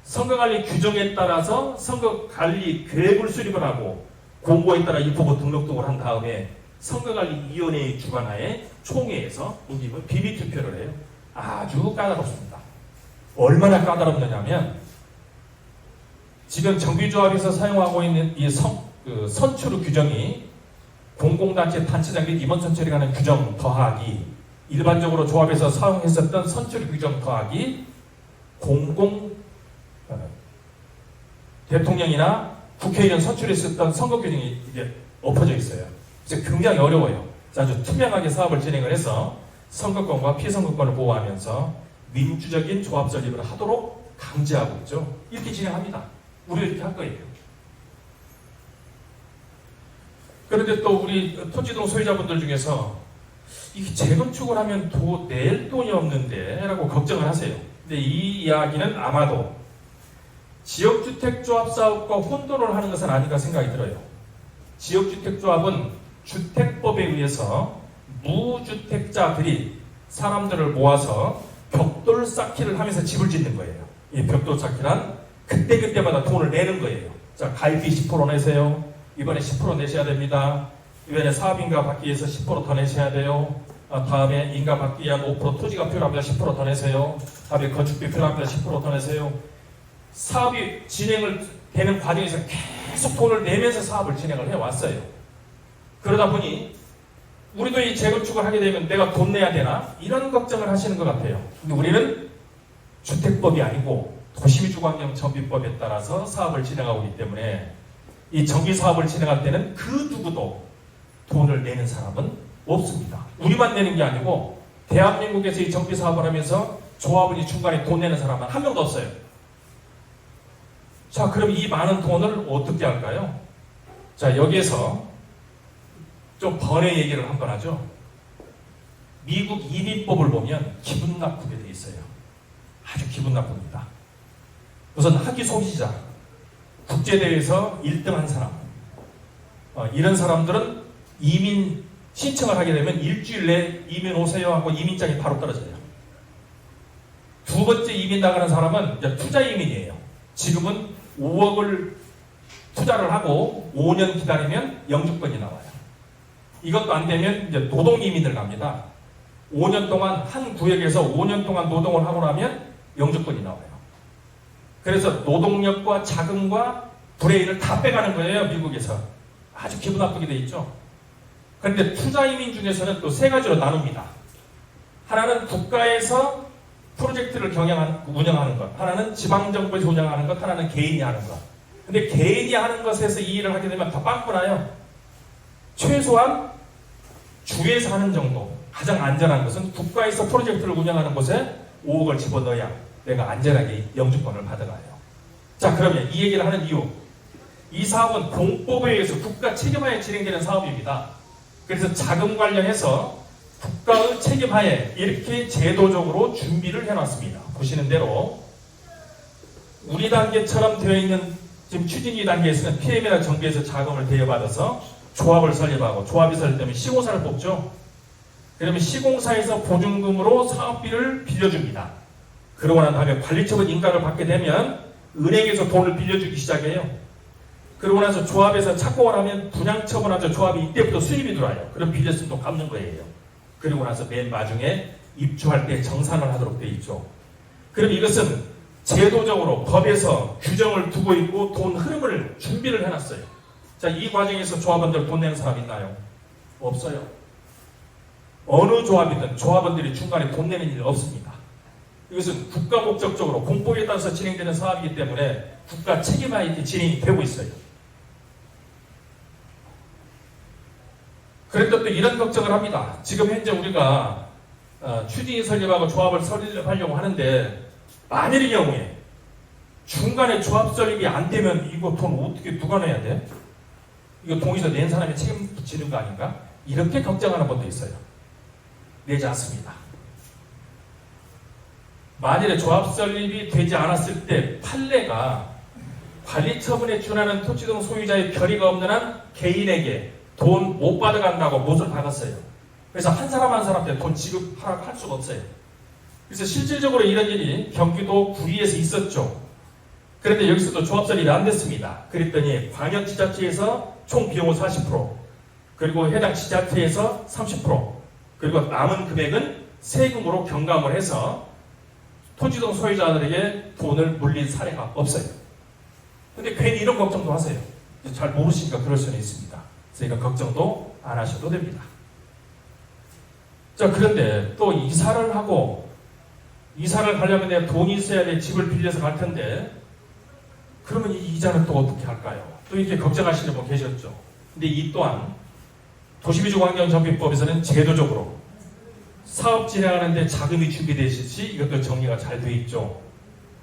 Speaker 1: 선거관리 규정에 따라서 선거관리 계획을 수립을 하고 공고에 따라 입후보 등록등을 한 다음에 선거관리위원회의 주관하에 총회에서 무기명 비밀투표를 해요. 아주 까다롭습니다. 얼마나 까다롭느냐면 지금 정비조합에서 사용하고 있는 이 선출 규정이 공공단체 단체장 및 임원 선출에 관한 규정 더하기 일반적으로 조합에서 사용했었던 선출 규정 더하기 대통령이나 국회의원 선출했었던 선거 규정이 이제 엎어져 있어요. 그래서 굉장히 어려워요. 아주 투명하게 사업을 진행을 해서 선거권과 피선거권을 보호하면서 민주적인 조합 설립을 하도록 강제하고 있죠. 이렇게 진행합니다. 우리도 이렇게 할 거예요. 그런데 또 우리 토지동 소유자분들 중에서 이게 재건축을 하면 낼 돈이 없는데 라고 걱정을 하세요. 근데 이 이야기는 아마도 지역주택조합 사업과 혼돈을 하는 것은 아닌가 생각이 들어요. 지역주택조합은 주택법에 의해서 무주택자들이 사람들을 모아서 벽돌 쌓기를 하면서 집을 짓는 거예요. 이 벽돌 쌓기란 그때그때마다 돈을 내는 거예요. 자, 가입비 10% 내세요. 이번에 10% 내셔야 됩니다. 이번에 사업인가 받기 위해서 10% 더 내셔야 돼요. 다음에 인가 받기 위한 5% 토지가 필요합니다. 10% 더 내세요. 다음에 건축비 필요합니다. 10% 더 내세요. 사업이 진행을 되는 과정에서 계속 돈을 내면서 사업을 진행을 해왔어요. 그러다 보니 우리도 이 재건축을 하게 되면 내가 돈 내야 되나? 이런 걱정을 하시는 것 같아요. 근데 우리는 주택법이 아니고 도시민주환경정비법에 따라서 사업을 진행하고 있기 때문에 이 정비사업을 진행할 때는 그 누구도 돈을 내는 사람은 없습니다. 우리만 내는 게 아니고 대한민국에서 이 정비사업을 하면서 조합원이 중간에 돈 내는 사람은 한 명도 없어요. 자, 그럼 이 많은 돈을 어떻게 할까요? 자, 여기에서 좀 번외 얘기를 한번 하죠. 미국 이민법을 보면 기분 나쁘게 돼 있어요. 아주 기분 나쁩니다. 우선 학위 소지자, 국제대회에서 1등한 사람, 이런 사람들은 이민 신청을 하게 되면 일주일 내에 이민 오세요 하고 이민장이 바로 떨어져요. 두 번째 이민 나가는 사람은 이제 투자 이민이에요. 지금은 5억을 투자를 하고 5년 기다리면 영주권이 나와요. 이것도 안 되면 이제 노동 이민을 갑니다. 5년 동안 한 구역에서 5년 동안 노동을 하고 나면 영주권이 나와요. 그래서 노동력과 자금과 브레인을 다 빼가는 거예요, 미국에서. 아주 기분 나쁘게 돼 있죠. 그런데 투자 이민 중에서는 또 세 가지로 나눕니다. 하나는 국가에서 프로젝트를 운영하는 것, 하나는 지방정부에서 운영하는 것, 하나는 개인이 하는 것. 근데 개인이 하는 것에서 이 일을 하게 되면 더 빵꾸 나요. 최소한 주에서 하는 정도, 가장 안전한 것은 국가에서 프로젝트를 운영하는 곳에 5억을 집어넣어야 내가 안전하게 영주권을 받아가요. 자, 그러면 이 얘기를 하는 이유, 이 사업은 공법에 의해서 국가 책임하에 진행되는 사업입니다. 그래서 자금 관련해서 국가의 책임하에 이렇게 제도적으로 준비를 해놨습니다. 보시는 대로 우리 단계처럼 되어 있는 지금 추진위 단계에서는 PM이나 정부에서 자금을 대여받아서 조합을 설립하고, 조합이 설립되면 시공사를 뽑죠. 그러면 시공사에서 보증금으로 사업비를 빌려줍니다. 그러고 난 다음에 관리처분 인가를 받게 되면 은행에서 돈을 빌려주기 시작해요. 그러고 나서 조합에서 착공을 하면 분양처분하죠. 조합이 이때부터 수입이 들어와요. 그럼 빌렸으면 또 갚는 거예요. 그리고 나서 맨 마중에 입주할 때 정산을 하도록 되어 있죠. 그럼 이것은 제도적으로 법에서 규정을 두고 있고 돈 흐름을 준비를 해놨어요. 자, 이 과정에서 조합원들 돈 내는 사람 있나요? 없어요. 어느 조합이든 조합원들이 중간에 돈 내는 일 없습니다. 이것은 국가 목적적으로 공법에 따라서 진행되는 사업이기 때문에 국가 책임하에 이렇게 진행이 되고 있어요. 그런데 또 이런 걱정을 합니다. 지금 현재 우리가 추진이 설립하고 조합을 설립하려고 하는데 만일의 경우에 중간에 조합 설립이 안 되면 이거 돈 어떻게 누가 내야 돼? 이거 동의서 낸 사람이 책임 지는 거 아닌가? 이렇게 걱정하는 분도 있어요. 내지 않습니다. 만일에 조합 설립이 되지 않았을 때 판례가 관리처분에 준하는 토지 등 소유자의 결의가 없는 한 개인에게 돈 못 받아간다고 못을 박았어요. 그래서 한 사람 한 사람한테 돈 지급할 수가 없어요. 그래서 실질적으로 이런 일이 경기도 구리에서 있었죠. 그런데 여기서도 조합 설립이 안 됐습니다. 그랬더니 광역지자체에서 총 비용은 40%, 그리고 해당 지자체에서 30%, 그리고 남은 금액은 세금으로 경감을 해서 토지동 소유자들에게 돈을 물린 사례가 없어요. 근데 괜히 이런 걱정도 하세요. 잘 모르시니까 그럴 수는 있습니다. 그러니까 걱정도 안 하셔도 됩니다. 자, 그런데 또 이사를 하려면 내가 돈이 있어야 돼. 집을 빌려서 갈 텐데, 그러면 이 이자는 또 어떻게 할까요? 또 이렇게 걱정하시는 분 계셨죠. 근데 이 또한 도시미주환경정비법에서는 제도적으로 사업 진행하는데 자금이 준비되시지 이것도 정리가 잘 되어 있죠.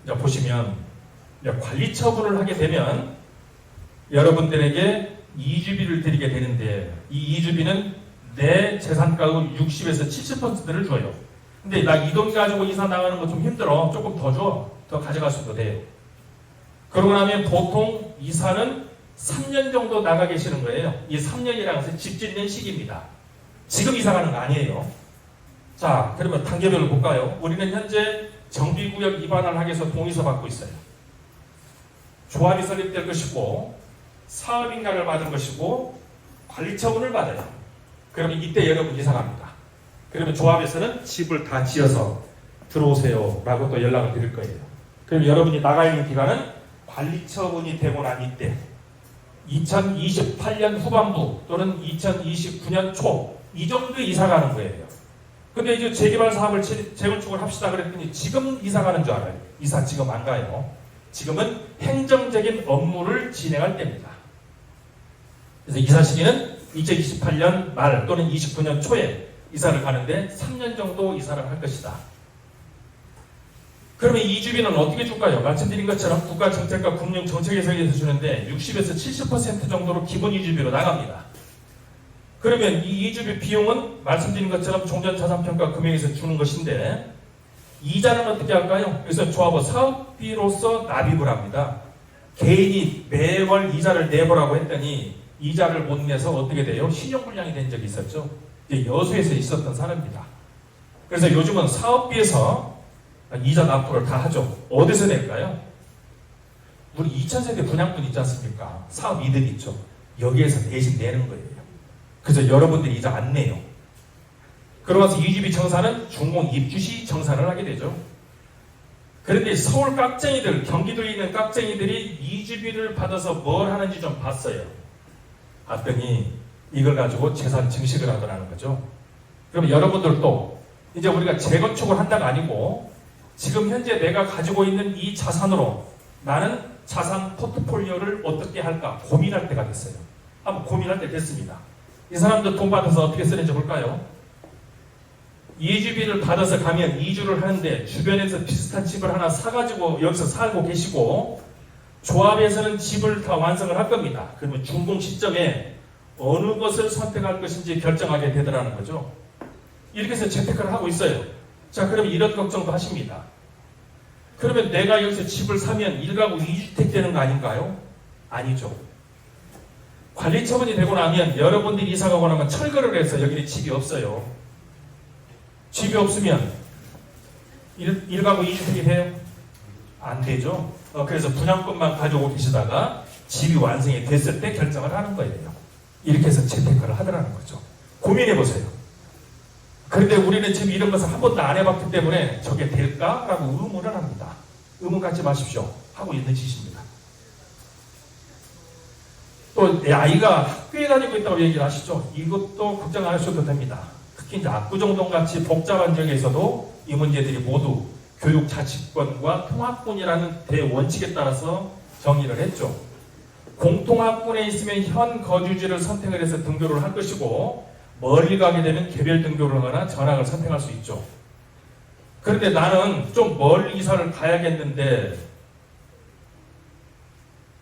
Speaker 1: 자, 보시면 관리 처분을 하게 되면 여러분들에게 이주비를 드리게 되는데, 이 이주비는 내 재산가의 60에서 70%를 줘요. 근데 나 이 돈 가지고 이사 나가는 거 좀 힘들어. 조금 더 줘. 더 가져갈 수도 돼요. 그러고 나면 보통 이사는 3년 정도 나가 계시는 거예요. 이 3년이라는 것은 집 짓는 시기입니다. 지금 이사 가는 거 아니에요. 자, 그러면 단계별로 볼까요? 우리는 현재 정비구역 입안을 하기 위해서 동의서 받고 있어요. 조합이 설립될 것이고, 사업인가를 받은 것이고, 관리처분을 받아요. 그러면 이때 여러분 이사 갑니다. 그러면 조합에서는 집을 다 지어서 들어오세요 라고 또 연락을 드릴 거예요. 그럼 여러분이 나가 있는 기간은 관리처분이 되고 난 이때 2028년 후반부 또는 2029년 초 이 정도에 이사 가는 거예요. 근데 이제 재개발 사업을 재건축을 합시다 그랬더니 지금 이사 가는 줄 알아요. 이사 지금 안 가요. 지금은 행정적인 업무를 진행할 때입니다. 그래서 이사 시기는 2028년 말 또는 29년 초에 이사를 가는데 3년 정도 이사를 할 것이다. 그러면 이주비는 어떻게 줄까요? 말씀드린 것처럼 국가정책과 금융정책에서 주는데 60에서 70% 정도로 기본 이주비로 나갑니다. 그러면 이 이주비 비용은 말씀드린 것처럼 종전자산평가 금액에서 주는 것인데, 이자는 어떻게 할까요? 그래서 조합은 사업비로서 납입을 합니다. 개인이 매월 이자를 내보라고 했더니 이자를 못 내서 어떻게 돼요? 신용불량이 된 적이 있었죠. 여수에서 있었던 사람입니다. 그래서 요즘은 사업비에서 이자 납부를 다 하죠. 어디서 낼까요? 우리 2000세대 분양분 있지 않습니까? 사업 이득 있죠. 여기에서 대신 내는 거예요. 그래서 여러분들이 이자 안 내요. 그러면서 이주비 정산은 준공 입주시 정산을 하게 되죠. 그런데 서울 깍쟁이들, 경기도에 있는 깍쟁이들이 이주비를 받아서 뭘 하는지 좀 봤어요. 봤더니 이걸 가지고 재산 증식을 하더라는 거죠. 그럼 여러분들도 이제 우리가 재건축을 한다가 아니고 지금 현재 내가 가지고 있는 이 자산으로 나는 자산 포트폴리오를 어떻게 할까 고민할 때가 됐어요. 한번 고민할 때 됐습니다. 이 사람들 돈 받아서 어떻게 쓰는지 볼까요? 이주비를 받아서 가면 이주를 하는데 주변에서 비슷한 집을 하나 사가지고 여기서 살고 계시고, 조합에서는 집을 다 완성을 할 겁니다. 그러면 준공 시점에 어느 것을 선택할 것인지 결정하게 되더라는 거죠. 이렇게 해서 재테크를 하고 있어요. 자, 그러면 이런 걱정도 하십니다. 그러면 내가 여기서 집을 사면 1가구 2주택 되는 거 아닌가요? 아니죠. 관리처분이 되고 나면 여러분들이 이사 가고 나면 철거를 해서 여기는 집이 없어요. 집이 없으면 1가구 2주택이 돼요? 안 되죠. 그래서 분양권만 가지고 계시다가 집이 완성이 됐을 때 결정을 하는 거예요. 이렇게 해서 재테크를 하더라는 거죠. 고민해보세요. 그런데 우리는 지금 이런 것을 한 번도 안 해봤기 때문에 저게 될까라고 의문을 합니다. 의문 갖지 마십시오. 하고 있는 짓입니다. 또 내 아이가 학교에 다니고 있다고 얘기를 하시죠. 이것도 걱정 안 하셔도 됩니다. 특히 이제 압구정동 같이 복잡한 지역에서도 이 문제들이 모두 교육 자치권과 통합권이라는 대원칙에 따라서 정의를 했죠. 공통학군에 있으면 현 거주지를 선택을 해서 등교를 할 것이고, 멀리 가게 되면 개별 등교를 하거나 전학을 선택할 수 있죠. 그런데 나는 좀 멀리 이사를 가야겠는데,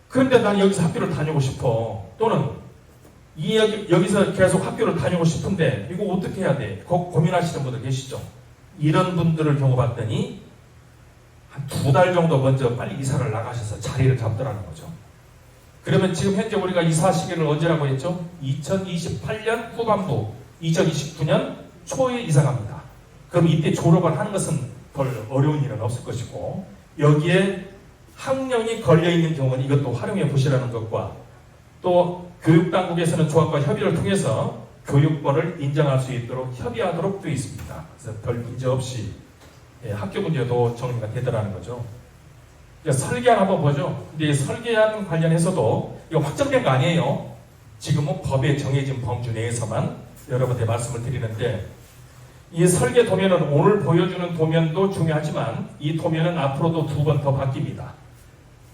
Speaker 1: 그런데 난 여기서 학교를 다니고 싶어. 또는 여기서 계속 학교를 다니고 싶은데 이거 어떻게 해야 돼? 고민하시는 분들 계시죠? 이런 분들을 경우 봤더니 한 2달 정도 먼저 빨리 이사를 나가셔서 자리를 잡더라는 거죠. 그러면 지금 현재 우리가 이사 시기를 언제라고 했죠? 2028년 후반부, 2029년 초에 이사 갑니다. 그럼 이때 졸업을 하는 것은 별 어려운 일은 없을 것이고, 여기에 학령이 걸려있는 경우는 이것도 활용해 보시라는 것과, 또 교육당국에서는 조합과 협의를 통해서 교육권을 인정할 수 있도록 협의하도록 되어 있습니다. 그래서 별 문제 없이 학교 문제도 정리가 되더라는 거죠. 설계안 한번 보죠. 근데 이 설계안 관련해서도 이거 확정된 거 아니에요. 지금은 법에 정해진 범주 내에서만 여러분께 말씀을 드리는데, 이 설계 도면은 오늘 보여주는 도면도 중요하지만 이 도면은 앞으로도 2번 더 바뀝니다.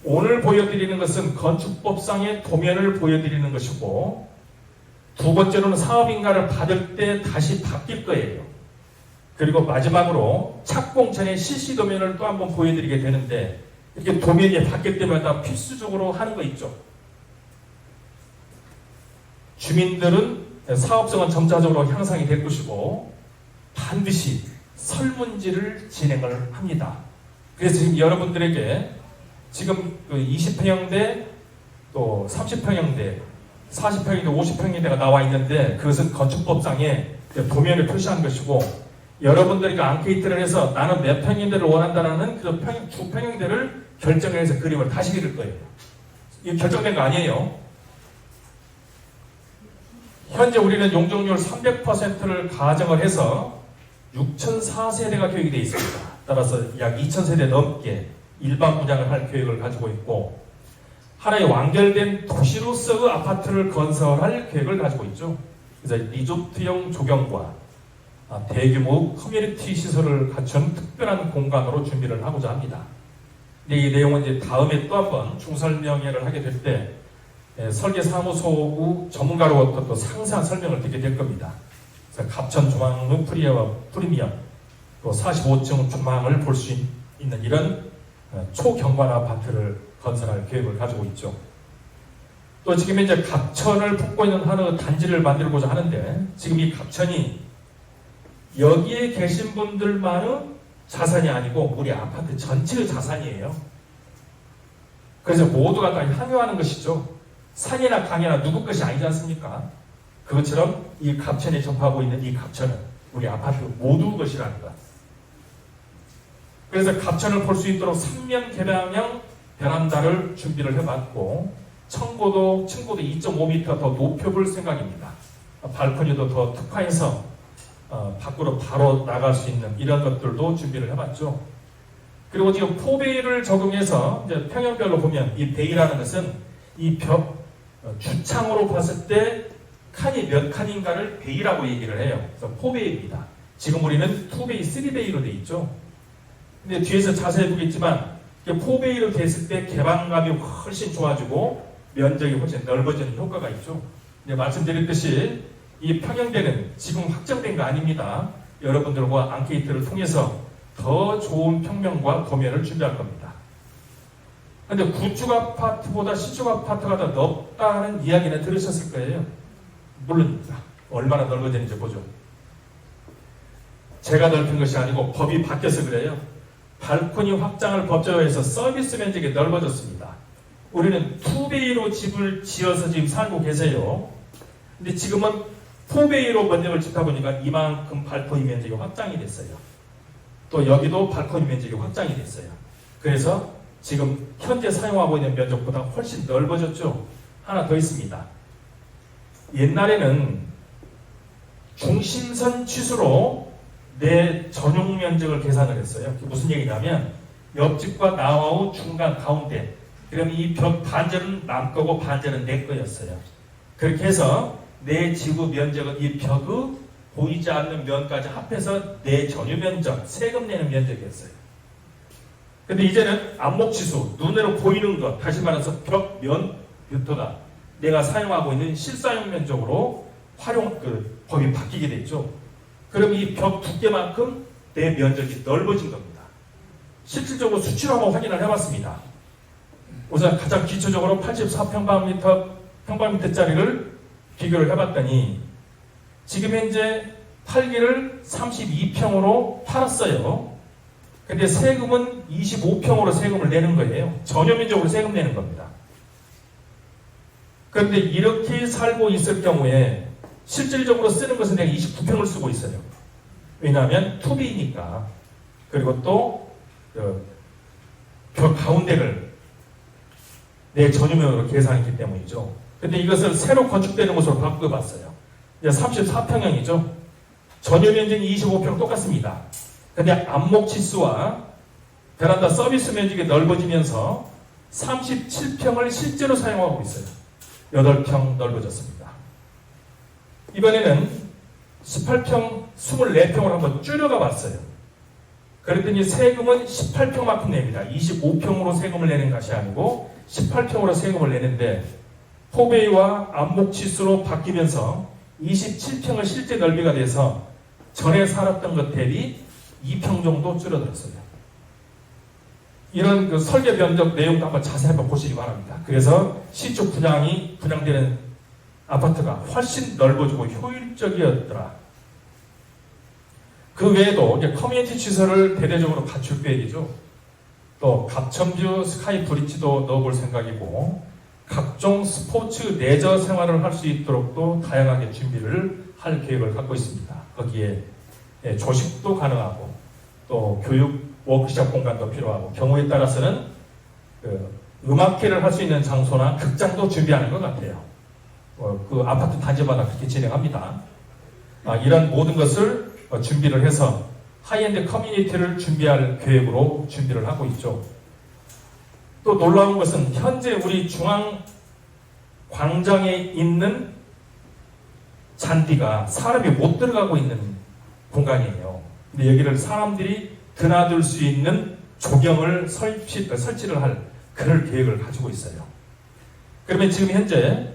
Speaker 1: 오늘 보여드리는 것은 건축법상의 도면을 보여드리는 것이고, 두 번째로는 사업인가를 받을 때 다시 바뀔 거예요. 그리고 마지막으로 착공 전에 실시 도면을 또 한번 보여드리게 되는데, 이렇게 도면이 바뀔 때마다 필수적으로 하는 거 있죠. 주민들은 사업성은 점차적으로 향상이 될 것이고 반드시 설문지를 진행을 합니다. 그래서 지금 여러분들에게 지금 20평형대 또 30평형대 40평형대 50평형대가 나와 있는데, 그것은 건축법상에 도면을 표시한 것이고, 여러분들이 앙케이트를 해서 나는 몇 평형대를 원한다는 그 주평형대를 결정을 해서 그림을 다시 그릴 거예요. 이게 결정된 거 아니에요. 현재 우리는 용적률 300%를 가정을 해서 6,004세대가 교육이 되어 있습니다. 따라서 약 2,000세대 넘게 일반 분양을 할 계획을 가지고 있고, 하나의 완결된 도시로서의 아파트를 건설할 계획을 가지고 있죠. 그래서 리조트형 조경과 대규모 커뮤니티 시설을 갖춘 특별한 공간으로 준비를 하고자 합니다. 근데 이 내용은 이제 다음에 또 한번 중설명회를 하게 될 때 설계사무소 전문가로부터 또 상세한 설명을 듣게 될 겁니다. 그래서 갑천 조망로 프리미엄 또 45층 조망을 볼 수 있는 이런 초경관 아파트를 건설할 계획을 가지고 있죠. 또 지금 이제 갑천을 품고 있는 하나의 단지를 만들고자 하는데, 지금 이 갑천이 여기에 계신 분들만의 자산이 아니고 우리 아파트 전체의 자산이에요. 그래서 모두가 다 향유하는 것이죠. 산이나 강이나 누구 것이 아니지 않습니까? 그것처럼 이 갑천에 접하고 있는 이 갑천은 우리 아파트 모두 것이라는 것. 그래서 갑천을 볼 수 있도록 3면 개방형 베란다를 준비를 해봤고, 층고도 2.5m 더 높여볼 생각입니다. 발코니도 더 특화해서 밖으로 바로 나갈 수 있는 이런 것들도 준비를 해봤죠. 그리고 지금 포베이를 적용해서 이제 평형별로 보면 이 베이라는 것은 이 벽 주창으로 봤을 때 칸이 몇 칸인가를 베이라고 얘기를 해요. 그래서 포베이입니다. 지금 우리는 2베이, 3베이로 돼 있죠. 근데 뒤에서 자세히 보겠지만 포베이로 됐을 때 개방감이 훨씬 좋아지고 면적이 훨씬 넓어지는 효과가 있죠. 근데 말씀드렸듯이 이 평형대는 지금 확정된 거 아닙니다. 여러분들과 앙케이트를 통해서 더 좋은 평면과 도면을 준비할 겁니다. 그런데 구축 아파트보다 신축 아파트가 더 넓다는 이야기는 들으셨을 거예요. 물론 얼마나 넓어지는지 보죠. 제가 넓힌 것이 아니고 법이 바뀌어서 그래요. 발코니 확장을 법제화해서 서비스 면적이 넓어졌습니다. 우리는 2베이로 집을 지어서 지금 살고 계세요. 근데 지금은 4베이로 면적을 짓다 보니까 이만큼 발코니 면적이 확장이 됐어요. 또 여기도 발코니 면적이 확장이 됐어요. 그래서 지금 현재 사용하고 있는 면적보다 훨씬 넓어졌죠. 하나 더 있습니다. 옛날에는 중심선 치수로 내 전용 면적을 계산을 했어요. 무슨 얘기냐면 옆집과 나와의 중간 가운데, 그럼 이 벽 반절은 남 거고 반절은 내 거였어요. 그렇게 해서 내 지구 면적은 이 벽의 보이지 않는 면까지 합해서 내 전유 면적, 세금 내는 면적이었어요. 근데 이제는 안목지수, 눈으로 보이는 것, 다시 말해서 벽 면부터가 내가 사용하고 있는 실사용 면적으로 법이 바뀌게 됐죠. 그럼 이 벽 두께만큼 내 면적이 넓어진 겁니다. 실질적으로 수치로 한번 확인을 해봤습니다. 우선 가장 기초적으로 84평방미터짜리를 비교를 해봤더니 지금 현재 8기를 32평으로 팔았어요. 근데 세금은 25평으로 세금을 내는 거예요. 전용민족으로 세금 내는 겁니다. 그런데 이렇게 살고 있을 경우에 실질적으로 쓰는 것은 내가 29평을 쓰고 있어요. 왜냐하면 투비니까. 그리고 또 벽 가운데를 내 전유면으로 계산했기 때문이죠. 근데 이것을 새로 건축되는 곳으로 바꿔봤어요. 이제 34평형이죠. 전유 면적이 25평 똑같습니다. 근데 안목치수와 베란다 서비스 면적이 넓어지면서 37평을 실제로 사용하고 있어요. 8평 넓어졌습니다. 이번에는 18평, 24평을 한번 줄여가 봤어요. 그랬더니 세금은 18평만큼 냅니다. 25평으로 세금을 내는 것이 아니고 18평으로 세금을 내는데 포베이와 안목치수로 바뀌면서 27평의 실제 넓이가 돼서 전에 살았던 것 대비 2평 정도 줄어들었어요. 이런 그 설계 변경 내용도 한번 자세히 한번 보시기 바랍니다. 그래서 시축 분양되는 아파트가 훨씬 넓어지고 효율적이었더라. 그 외에도 이제 커뮤니티 시설을 대대적으로 갖출 계획이죠. 또 갑천뷰 스카이 브릿지도 넣어볼 생각이고 각종 스포츠 레저 생활을 할 수 있도록 또 다양하게 준비를 할 계획을 갖고 있습니다. 거기에 조식도 가능하고 또 교육 워크숍 공간도 필요하고 경우에 따라서는 음악회를 할 수 있는 장소나 극장도 준비하는 것 같아요. 그 아파트 단지마다 그렇게 진행합니다. 이런 모든 것을 준비를 해서 하이엔드 커뮤니티를 준비할 계획으로 준비를 하고 있죠. 또 놀라운 것은 현재 우리 중앙 광장에 있는 잔디가 사람이 못 들어가고 있는 공간이에요. 근데 여기를 사람들이 드나들 수 있는 조경을 설치를 할 그럴 계획을 가지고 있어요. 그러면 지금 현재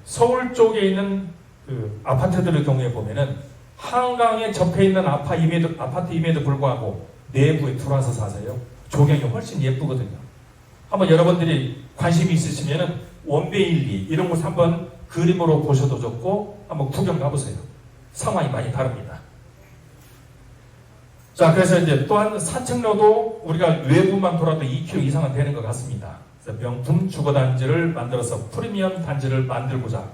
Speaker 1: 서울 쪽에 있는 그 아파트들의 경우에 보면은 한강에 접해 있는 아파트임에도 불구하고 내부에 들어와서 사세요. 조경이 훨씬 예쁘거든요. 한번 여러분들이 관심이 있으시면은 원베일리 이런 곳 한번 그림으로 보셔도 좋고 한번 구경 가보세요. 상황이 많이 다릅니다. 자, 그래서 이제 또한 산책로도 우리가 외부만 돌아도 2km 이상은 되는 것 같습니다. 그래서 명품 주거단지를 만들어서 프리미엄 단지를 만들고자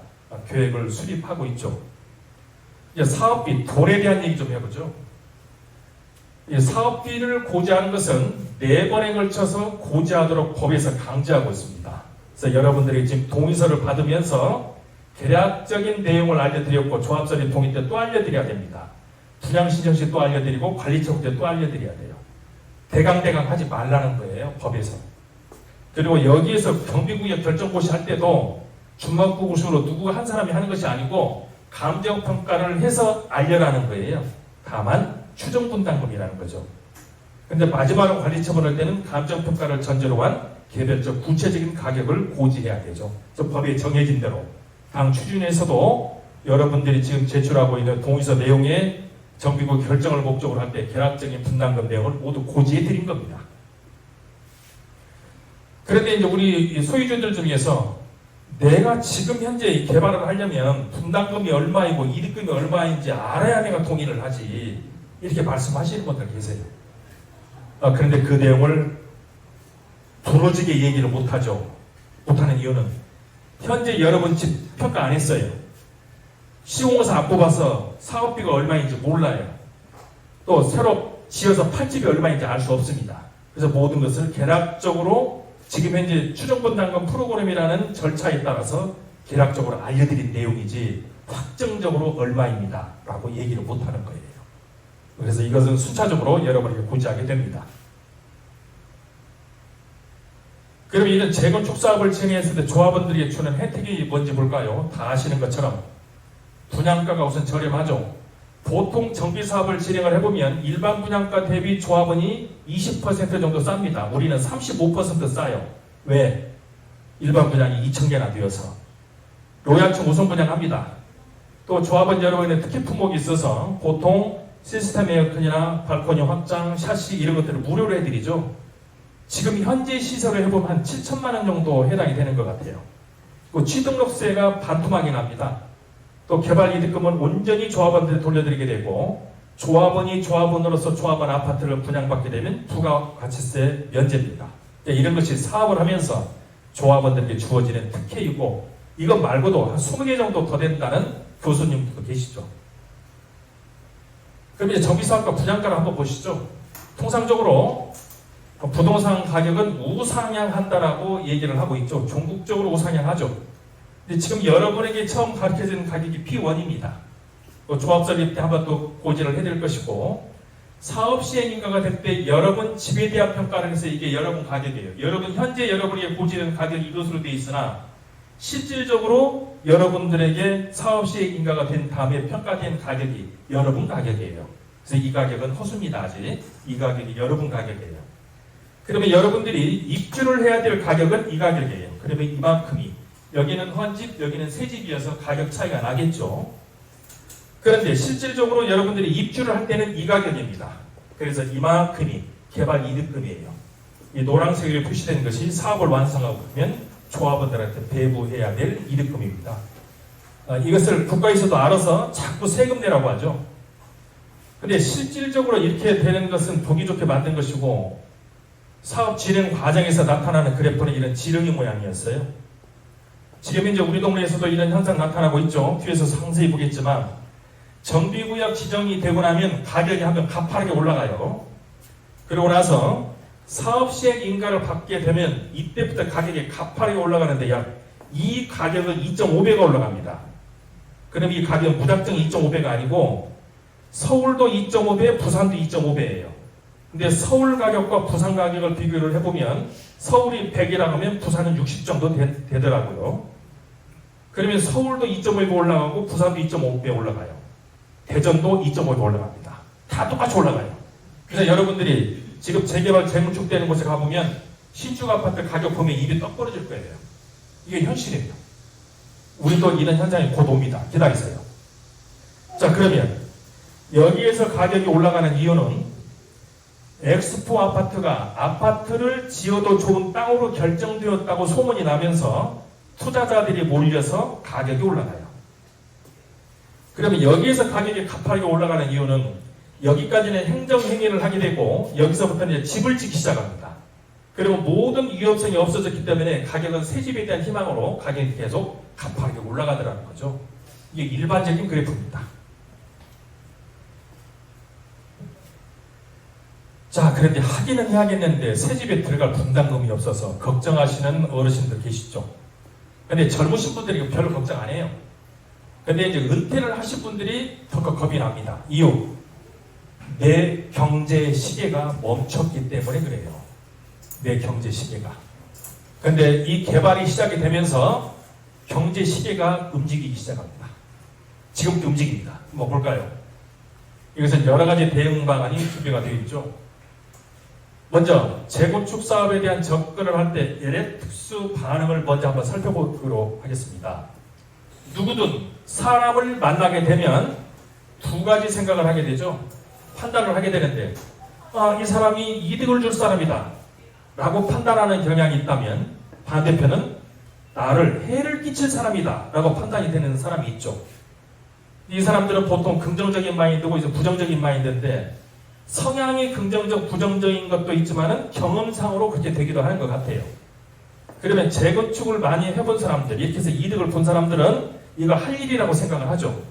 Speaker 1: 계획을 수립하고 있죠. 이제 사업비, 돌에 대한 얘기 좀 해보죠. 이 사업비를 고지하는 것은 4번에 걸쳐서 고지하도록 법에서 강제하고 있습니다. 그래서 여러분들이 지금 동의서를 받으면서 계략적인 내용을 알려드렸고 조합설립 동의 때 또 알려드려야 됩니다. 분양신청 시 또 알려드리고 관리처분 때 또 알려드려야 돼요. 대강대강 하지 말라는 거예요. 법에서. 그리고 여기에서 경비구역 결정고시 할 때도 주먹구구식으로 누구 한 사람이 하는 것이 아니고 감정평가를 해서 알려라는 거예요. 다만 추정분담금이라는 거죠. 근데 마지막으로 관리처분할 때는 감정평가를 전제로 한 개별적 구체적인 가격을 고지해야 되죠. 그래서 법에 정해진 대로 당 추진에서도 여러분들이 지금 제출하고 있는 동의서 내용에 정비구 결정을 목적으로 할 때 계약적인 분담금 내용을 모두 고지해 드린 겁니다. 그런데 이제 우리 소유주들 중에서 내가 지금 현재 개발을 하려면 분담금이 얼마이고 이익금이 얼마인지 알아야 내가 동의를 하지 이렇게 말씀하시는 분들 계세요. 그런데 그 내용을 부러지게 얘기를 못하죠. 못하는 이유는 현재 여러분 집 평가 안 했어요. 시공사 안 뽑아서 사업비가 얼마인지 몰라요. 또 새로 지어서 팔 집이 얼마인지 알 수 없습니다. 그래서 모든 것을 계략적으로 지금 현재 추정분담금 프로그램이라는 절차에 따라서 계략적으로 알려드린 내용이지 확정적으로 얼마입니다 라고 얘기를 못하는 거예요. 그래서 이것은 순차적으로 여러분에게 고지하게 됩니다. 그럼 이런 재건축 사업을 진행했을 때 조합원들에게 주는 혜택이 뭔지 볼까요? 다 아시는 것처럼 분양가가 우선 저렴하죠. 보통 정비 사업을 진행을 해보면 일반 분양가 대비 조합원이 20% 정도 쌉니다. 우리는 35% 싸요. 왜? 일반 분양이 2,000개나 되어서. 로얄층 우선 분양합니다. 또 조합원 여러분의 특히 품목이 있어서 보통 시스템 에어컨이나 발코니 확장, 샤시 이런 것들을 무료로 해드리죠. 지금 현재 시설을 해보면 한 7천만 원 정도 해당이 되는 것 같아요. 그 취등록세가 반토막이 납니다. 또 개발 이득금은 온전히 조합원들에 돌려드리게 되고 조합원이 조합원으로서 조합원 아파트를 분양받게 되면 부가가치세 면제입니다. 이런 것이 사업을 하면서 조합원들에게 주어지는 특혜이고, 이것 말고도 한 20개 정도 더 된다는 교수님도 계시죠. 그럼 이제 정비사업과 분양가를 한번 보시죠. 통상적으로 부동산 가격은 우상향한다라고 얘기를 하고 있죠. 종국적으로 우상향하죠. 근데 지금 여러분에게 처음 가르쳐진 가격이 P1입니다. 조합 설립 때 한번 또 고지를 해드릴 것이고, 사업 시행 인가가 될 때 여러분 집에 대한 평가를 해서 이게 여러분 가격이에요. 여러분 현재 여러분에게 고지된 가격이 이것으로 되어 있으나 실질적으로 여러분들에게 사업 시행 인가가 된 다음에 평가된 가격이 여러분 가격이에요. 그래서 이 가격은 허수입니다. 아직 이 가격이 여러분 가격이에요. 그러면 여러분들이 입주를 해야 될 가격은 이 가격이에요. 그러면 이만큼이, 여기는 헌집, 여기는 새집이어서 가격 차이가 나겠죠. 그런데 실질적으로 여러분들이 입주를 할 때는 이 가격입니다. 그래서 이만큼이 개발 이득금이에요. 이 노란색으로 표시된 것이 사업을 완성하고 그러면 조합원들한테 배부해야 될 이득금입니다. 이것을 국가에서도 알아서 자꾸 세금 내라고 하죠. 근데 실질적으로 이렇게 되는 것은 보기 좋게 만든 것이고, 사업 진행 과정에서 나타나는 그래프는 이런 지렁이 모양이었어요. 지금 이제 우리 동네에서도 이런 현상 나타나고 있죠. 뒤에서 상세히 보겠지만, 정비구역 지정이 되고 나면 가격이 한번 가파르게 올라가요. 그러고 나서 사업 시행 인가를 받게 되면 이때부터 가격이 가파르게 올라가는데 약 이 가격은 2.5배가 올라갑니다. 그럼 이 가격은 무작정 2.5배가 아니고 서울도 2.5배, 부산도 2.5배예요. 근데 서울 가격과 부산 가격을 비교를 해보면 서울이 100이라고 하면 부산은 60 정도 되더라고요. 그러면 서울도 2.5배 올라가고 부산도 2.5배 올라가요. 대전도 2.5배 올라갑니다. 다 똑같이 올라가요. 그래서 여러분들이 지금 재개발 재건축되는 곳에 가보면 신축 아파트 가격 보면 입이 떡 벌어질 거예요. 이게 현실이에요. 우리도 이런 현장이 곧 옵니다. 기다리세요. 자, 그러면 여기에서 가격이 올라가는 이유는 엑스포 아파트가 아파트를 지어도 좋은 땅으로 결정되었다고 소문이 나면서 투자자들이 몰려서 가격이 올라가요. 그러면 여기에서 가격이 가파르게 올라가는 이유는 여기까지는 행정행위를 하게 되고 여기서부터는 이제 집을 짓기 시작합니다. 그리고 모든 위험성이 없어졌기 때문에 가격은 새 집에 대한 희망으로 가격이 계속 가파르게 올라가더라는 거죠. 이게 일반적인 그래프입니다. 자, 그런데 하기는 해야겠는데 새 집에 들어갈 분담금이 없어서 걱정하시는 어르신들 계시죠. 근데 젊으신 분들이 별로 걱정 안 해요. 근데 이제 은퇴를 하신 분들이 더 겁이 납니다. 이유, 내 경제 시계가 멈췄기 때문에 그래요. 내 경제 시계가. 근데 이 개발이 시작이 되면서 경제 시계가 움직이기 시작합니다. 지금도 움직입니다. 뭐 볼까요? 이것은 여러 가지 대응 방안이 준비가 되어 있죠. 먼저 재건축 사업에 대한 접근을 할 때 열의 특수 반응을 먼저 한번 살펴보도록 하겠습니다. 누구든 사람을 만나게 되면 두 가지 생각을 하게 되죠. 판단을 하게 되는데, 이 사람이 이득을 줄 사람이다 라고 판단하는 경향이 있다면, 반대편은 나를 해를 끼칠 사람이다 라고 판단이 되는 사람이 있죠. 이 사람들은 보통 긍정적인 마인드고 이제 부정적인 마인드인데, 성향이 긍정적, 부정적인 것도 있지만은 경험상으로 그렇게 되기도 하는 것 같아요. 그러면 재건축을 많이 해본 사람들, 이렇게 해서 이득을 본 사람들은 이거 할 일이라고 생각을 하죠.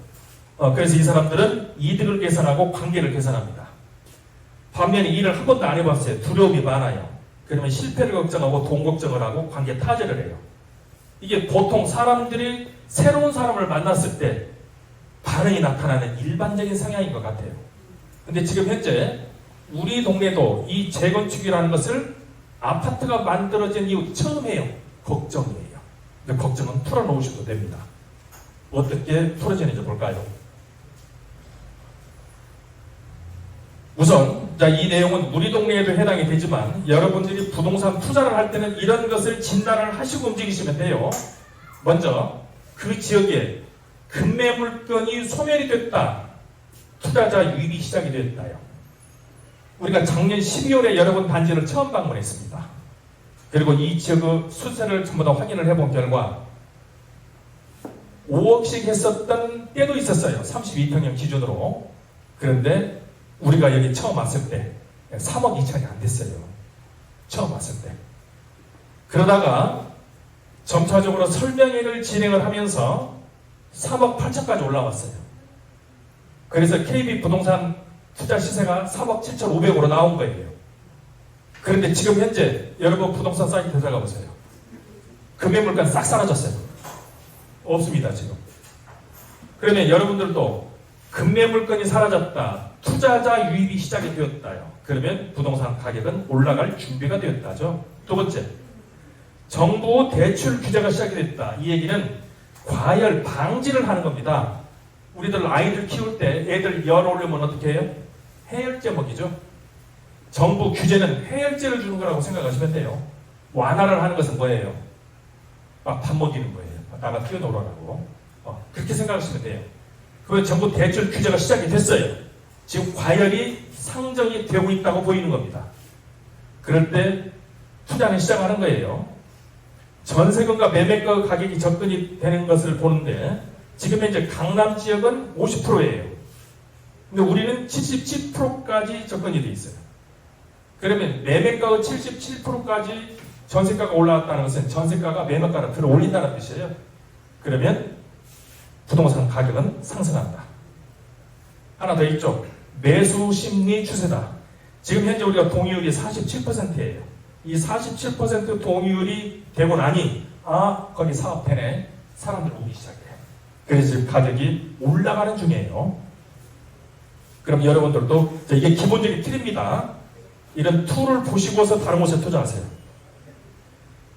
Speaker 1: 그래서 이 사람들은 이득을 계산하고 관계를 계산합니다. 반면에 일을 한 번도 안 해봤어요. 두려움이 많아요. 그러면 실패를 걱정하고 돈 걱정을 하고 관계 타제를 해요. 이게 보통 사람들이 새로운 사람을 만났을 때 반응이 나타나는 일반적인 성향인 것 같아요. 근데 지금 현재 우리 동네도 이 재건축이라는 것을 아파트가 만들어진 이후 처음 해요. 걱정이에요. 근데 걱정은 풀어놓으셔도 됩니다. 어떻게 풀어지는지 볼까요? 우선 이 내용은 우리 동네에도 해당이 되지만 여러분들이 부동산 투자를 할 때는 이런 것을 진단을 하시고 움직이시면 돼요. 먼저 그 지역에 급매 물건이 소멸이 됐다. 투자자 유입이 시작이 됐다요. 우리가 작년 12월에 여러 번 단지를 처음 방문했습니다. 그리고 이 지역의 수세를 전부 다 확인을 해본 결과 5억씩 했었던 때도 있었어요. 32평형 기준으로. 그런데 우리가 여기 처음 왔을 때 3억 2천이 안 됐어요. 처음 왔을 때. 그러다가 점차적으로 설명회를 진행을 하면서 3억 8천까지 올라왔어요. 그래서 KB 부동산 투자 시세가 3억 7,500으로 나온 거예요. 그런데 지금 현재 여러분 부동산 사이트 들어가 보세요. 금매 물가 싹 사라졌어요. 없습니다, 지금. 그러면 여러분들도 금매 물건이 사라졌다. 투자자 유입이 시작이 되었다요. 그러면 부동산 가격은 올라갈 준비가 되었다죠. 두 번째, 정부 대출 규제가 시작이 됐다. 이 얘기는 과열 방지를 하는 겁니다. 우리들 아이들 키울 때 애들 열 오르면 어떻게 해요? 해열제 먹이죠. 정부 규제는 해열제를 주는 거라고 생각하시면 돼요. 완화를 하는 것은 뭐예요? 막 밥 먹이는 거예요. 나가 뛰어놀으라고. 그렇게 생각하시면 돼요. 그러면 정부 대출 규제가 시작이 됐어요. 지금 과열이 상정이 되고 있다고 보이는 겁니다. 그럴 때 투자는 시작하는 거예요. 전세금과 매매가 가격이 접근이 되는 것을 보는데 지금 현재 강남 지역은 50%예요. 근데 우리는 77%까지 접근이 돼 있어요. 그러면 매매가의 77%까지 전세가가 올라왔다는 것은 전세가가 매매가를 들어 올린다는 뜻이에요. 그러면 부동산 가격은 상승한다. 하나 더 있죠. 매수 심리 추세다. 지금 현재 우리가 동의율이 47%예요. 이 47% 동의율이 되고 나니 거기 사업되네. 사람들 오기 시작해요. 그래서 지금 가격이 올라가는 중이에요. 그럼 여러분들도 이게 기본적인 틀입니다. 이런 툴을 보시고서 다른 곳에 투자하세요.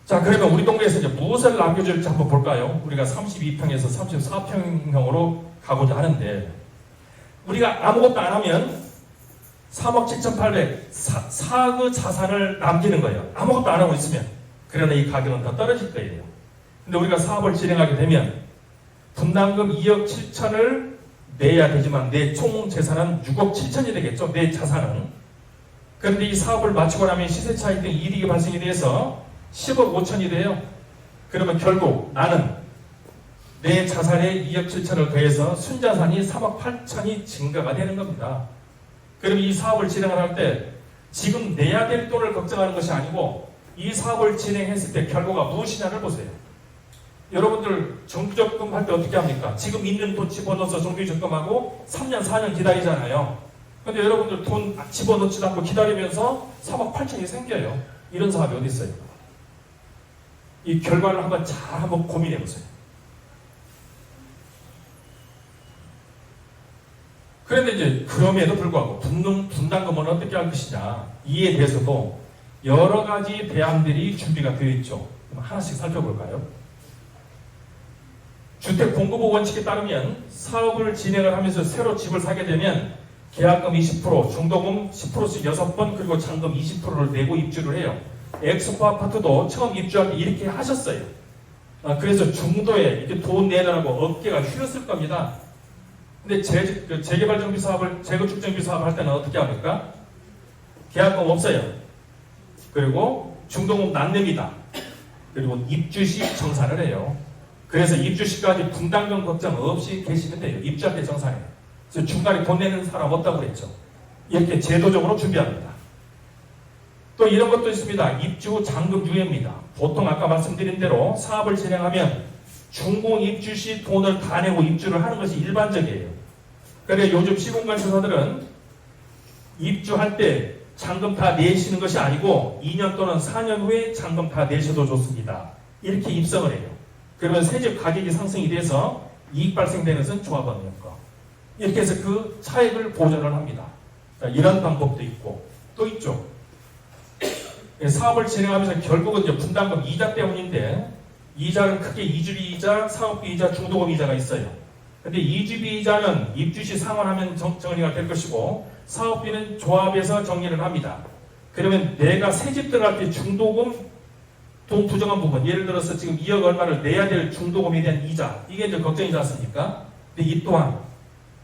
Speaker 1: 자, 그러면 우리 동네에서 이제 무엇을 남겨줄지 한번 볼까요? 우리가 32평에서 34평형으로 가고자 하는데 우리가 아무것도 안 하면 3억 7,800 4억 자산을 남기는 거예요. 아무것도 안 하고 있으면. 그러나 이 가격은 더 떨어질 거예요. 근데 우리가 사업을 진행하게 되면 분담금 2억 7천을 내야 되지만 내 총 재산은 6억 7천이 되겠죠. 내 자산은. 그런데 이 사업을 마치고 나면 시세 차익 등 이익이 발생이 돼서 10억 5천이 돼요. 그러면 결국 나는 내 자산에 2억 7천을 더해서 순자산이 3억 8천이 증가가 되는 겁니다. 그러면 이 사업을 진행을 할 때 지금 내야 될 돈을 걱정하는 것이 아니고 이 사업을 진행했을 때 결과가 무엇이냐를 보세요. 여러분들 정기적금 할 때 어떻게 합니까? 지금 있는 돈 집어넣어서 정기적금하고 3년 4년 기다리잖아요. 근데 여러분들 돈 집어넣지도 않고 기다리면서 3억 8천이 생겨요. 이런 사업이 어디 있어요? 이 결과를 한번 고민해 보세요. 그런데 이제 그럼에도 불구하고 분담금은 어떻게 할 것이냐 이에 대해서도 여러 가지 대안들이 준비가 되어 있죠. 그럼 하나씩 살펴볼까요? 주택 공급부 원칙에 따르면 사업을 진행을 하면서 새로 집을 사게 되면 계약금 20%, 중도금 10%씩 6번 그리고 잔금 20%를 내고 입주를 해요. 엑스포 아파트도 처음 입주할 때 이렇게 하셨어요. 그래서 중도에 이렇게 돈 내라고 어깨가 휘었을 겁니다. 근데 재개발정비 사업을, 재건축정비 사업을 할 때는 어떻게 합니까? 계약금 없어요. 그리고 중도금 안 냅니다. 그리고 입주 시 정산을 해요. 그래서 입주 시까지 분담금 걱정 없이 계시면 돼요. 입주할 때 정산해요. 그래서 중간에 돈 내는 사람 없다고 그랬죠. 이렇게 제도적으로 준비합니다. 또 이런 것도 있습니다. 입주 잔금 유예입니다. 보통 아까 말씀드린 대로 사업을 진행하면 준공 입주 시 돈을 다 내고 입주를 하는 것이 일반적이에요. 그래서 요즘 시공간조사들은 입주할 때 잔금 다 내시는 것이 아니고 2년 또는 4년 후에 잔금 다 내셔도 좋습니다. 이렇게 입성을 해요. 그러면 새집 가격이 상승이 돼서 이익 발생되는 것은 조합원이었고 이렇게 해서 그 차익을 보전을 합니다. 이런 방법도 있고 또 있죠. 사업을 진행하면서 결국은 이제 분담금 이자 때문인데 이자는 크게 이주비 이자, 사업비 이자, 중도금 이자가 있어요. 근데 이주비 이자는 입주시 상환하면 정리가 될 것이고 사업비는 조합에서 정리를 합니다. 그러면 내가 새집 들어갈 때 중도금 돈 부정한 부분, 예를 들어서 지금 2억 얼마를 내야 될 중도금에 대한 이자, 이게 이제 걱정이지 않습니까? 근데 이 또한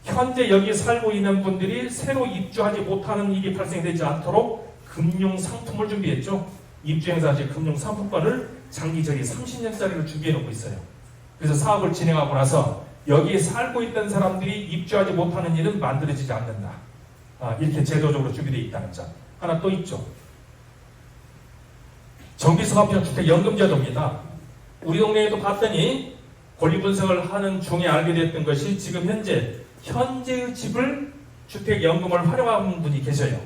Speaker 1: 현재 여기 살고 있는 분들이 새로 입주하지 못하는 일이 발생되지 않도록 금융 상품을 준비했죠. 입주행사지 금융 상품권을 장기적인 30년짜리를 준비해 놓고 있어요. 그래서 사업을 진행하고 나서 여기에 살고 있던 사람들이 입주하지 못하는 일은 만들어지지 않는다. 이렇게 제도적으로 준비되어 있다는 점. 하나 또 있죠. 정비사업형 주택연금제도입니다. 우리 동네에도 봤더니 권리 분석을 하는 중에 알게 됐던 것이 지금 현재의 집을 주택연금을 활용하는 분이 계셔요.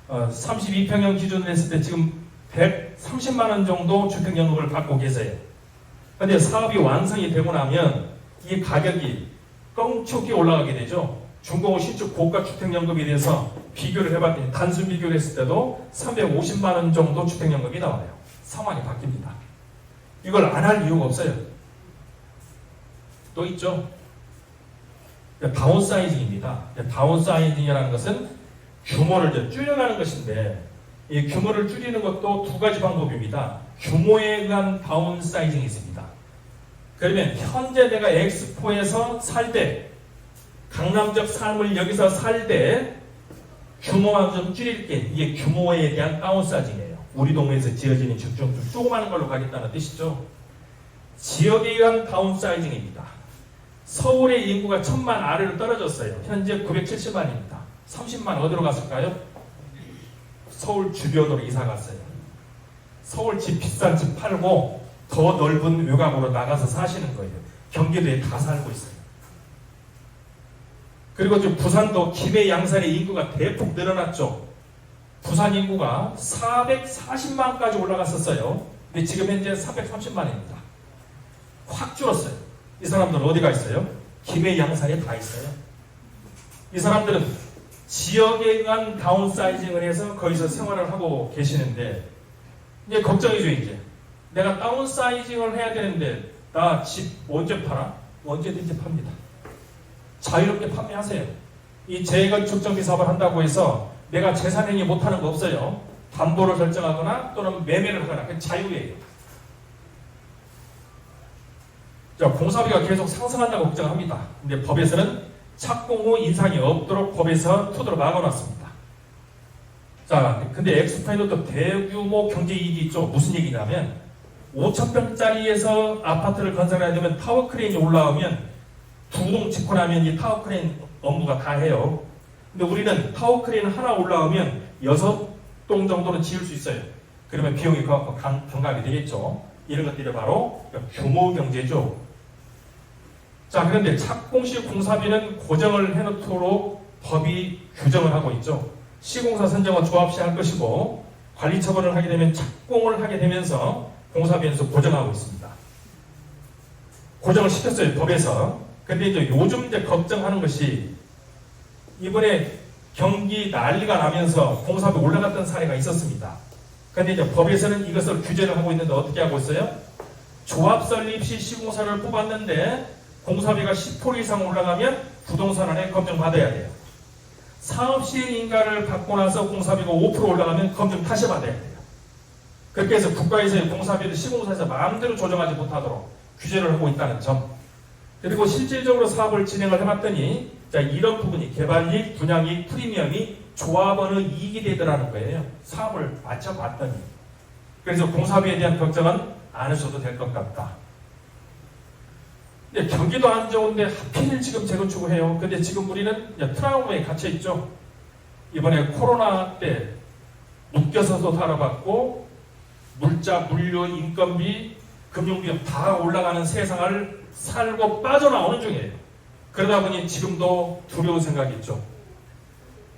Speaker 1: 32평형 기준으로 했을 때 지금 130만 원 정도 주택연금을 받고 계세요. 그런데 사업이 완성이 되고 나면 이 가격이 껑충이 올라가게 되죠. 중공업 신축 고가 주택연금에 대해서 비교를 해봤더니 단순 비교를 했을 때도 350만 원 정도 주택연금이 나와요. 상황이 바뀝니다. 이걸 안 할 이유가 없어요. 또 있죠. 다운사이징입니다. 다운사이징이라는 것은 규모를 줄여가는 것인데 이 규모를 줄이는 것도 두 가지 방법입니다. 규모에 의한 다운사이징이 있습니다. 그러면 현재 내가 엑스포에서 살 때 강남적 삶을 여기서 살 때 규모만 좀 줄일게. 이게 규모에 대한 다운사이징이에요. 우리 동네에서 지어지는 집 중 조그마한 걸로 가겠다는 뜻이죠. 지역에 의한 다운사이징입니다. 서울의 인구가 1000만 아래로 떨어졌어요. 현재 970만입니다. 30만 어디로 갔을까요? 서울 주변으로 이사 갔어요. 서울 집 비싼 집 팔고 더 넓은 외곽으로 나가서 사시는 거예요. 경기도에 다 살고 있어요. 그리고 지금 부산도 김해 양산의 인구가 대폭 늘어났죠. 부산 인구가 440만까지 올라갔었어요. 근데 지금 현재 430만입니다. 확 줄었어요. 이 사람들은 어디가 있어요? 김해 양산에 다 있어요. 이 사람들은 지역에 의한 다운사이징을 해서 거기서 생활을 하고 계시는데 이제 걱정이죠. 이제 내가 다운사이징을 해야 되는데 나 집 언제 팔아? 언제든지 팝니다. 자유롭게 판매하세요. 이 재건축 정비 사업을 한다고 해서 내가 재산행위 못하는 거 없어요. 담보를 결정하거나 또는 매매를 하거나 그게 자유예요. 자, 공사비가 계속 상승한다고 걱정합니다. 근데 법에서는 착공 후 인상이 없도록 법에서 토대로 막아놨습니다. 자, 근데 엑스파인도 또 대규모 경제 이익이 있죠. 무슨 얘기냐면 5,000평짜리에서 아파트를 건설해야 되면 타워크레인이 올라오면 두 동 짓고 나면 이 타워크레인 업무가 다 해요. 근데 우리는 타워크레인 하나 올라오면 6동 정도는 지을 수 있어요. 그러면 비용이 그만큼 경감이 되겠죠. 이런 것들이 바로 규모 경제죠. 자, 그런데 착공 시 공사비는 고정을 해놓도록 법이 규정을 하고 있죠. 시공사 선정은 조합 시 할 것이고 관리 처분을 하게 되면 착공을 하게 되면서 공사비에서 고정하고 있습니다. 고정을 시켰어요, 법에서. 근데 이제 요즘 이제 걱정하는 것이 이번에 경기 난리가 나면서 공사비 올라갔던 사례가 있었습니다. 근데 이제 법에서는 이것을 규제를 하고 있는데 어떻게 하고 있어요? 조합 설립 시 시공사를 뽑았는데 공사비가 10% 이상 올라가면 부동산원에 검증받아야 돼요. 사업 시행 인가를 받고 나서 공사비가 5% 올라가면 검증 다시 받아야 돼요. 그렇게 해서 국가에서의 공사비를 시공사에서 마음대로 조정하지 못하도록 규제를 하고 있다는 점. 그리고 실질적으로 사업을 진행을 해봤더니 자, 이런 부분이 개발이익, 분양이익, 프리미엄이 조합원의 이익이 되더라는 거예요. 사업을 맞춰봤더니. 그래서 공사비에 대한 걱정은 안 하셔도 될 것 같다. 근데 경기도 안 좋은데 하필 지금 재건축을 해요. 근데 지금 우리는 트라우마에 갇혀 있죠. 이번에 코로나 때 묶여서도 살아봤고 물자, 물류, 인건비, 금융비용 다 올라가는 세상을 살고 빠져나오는 중이에요. 그러다 보니 지금도 두려운 생각이 있죠.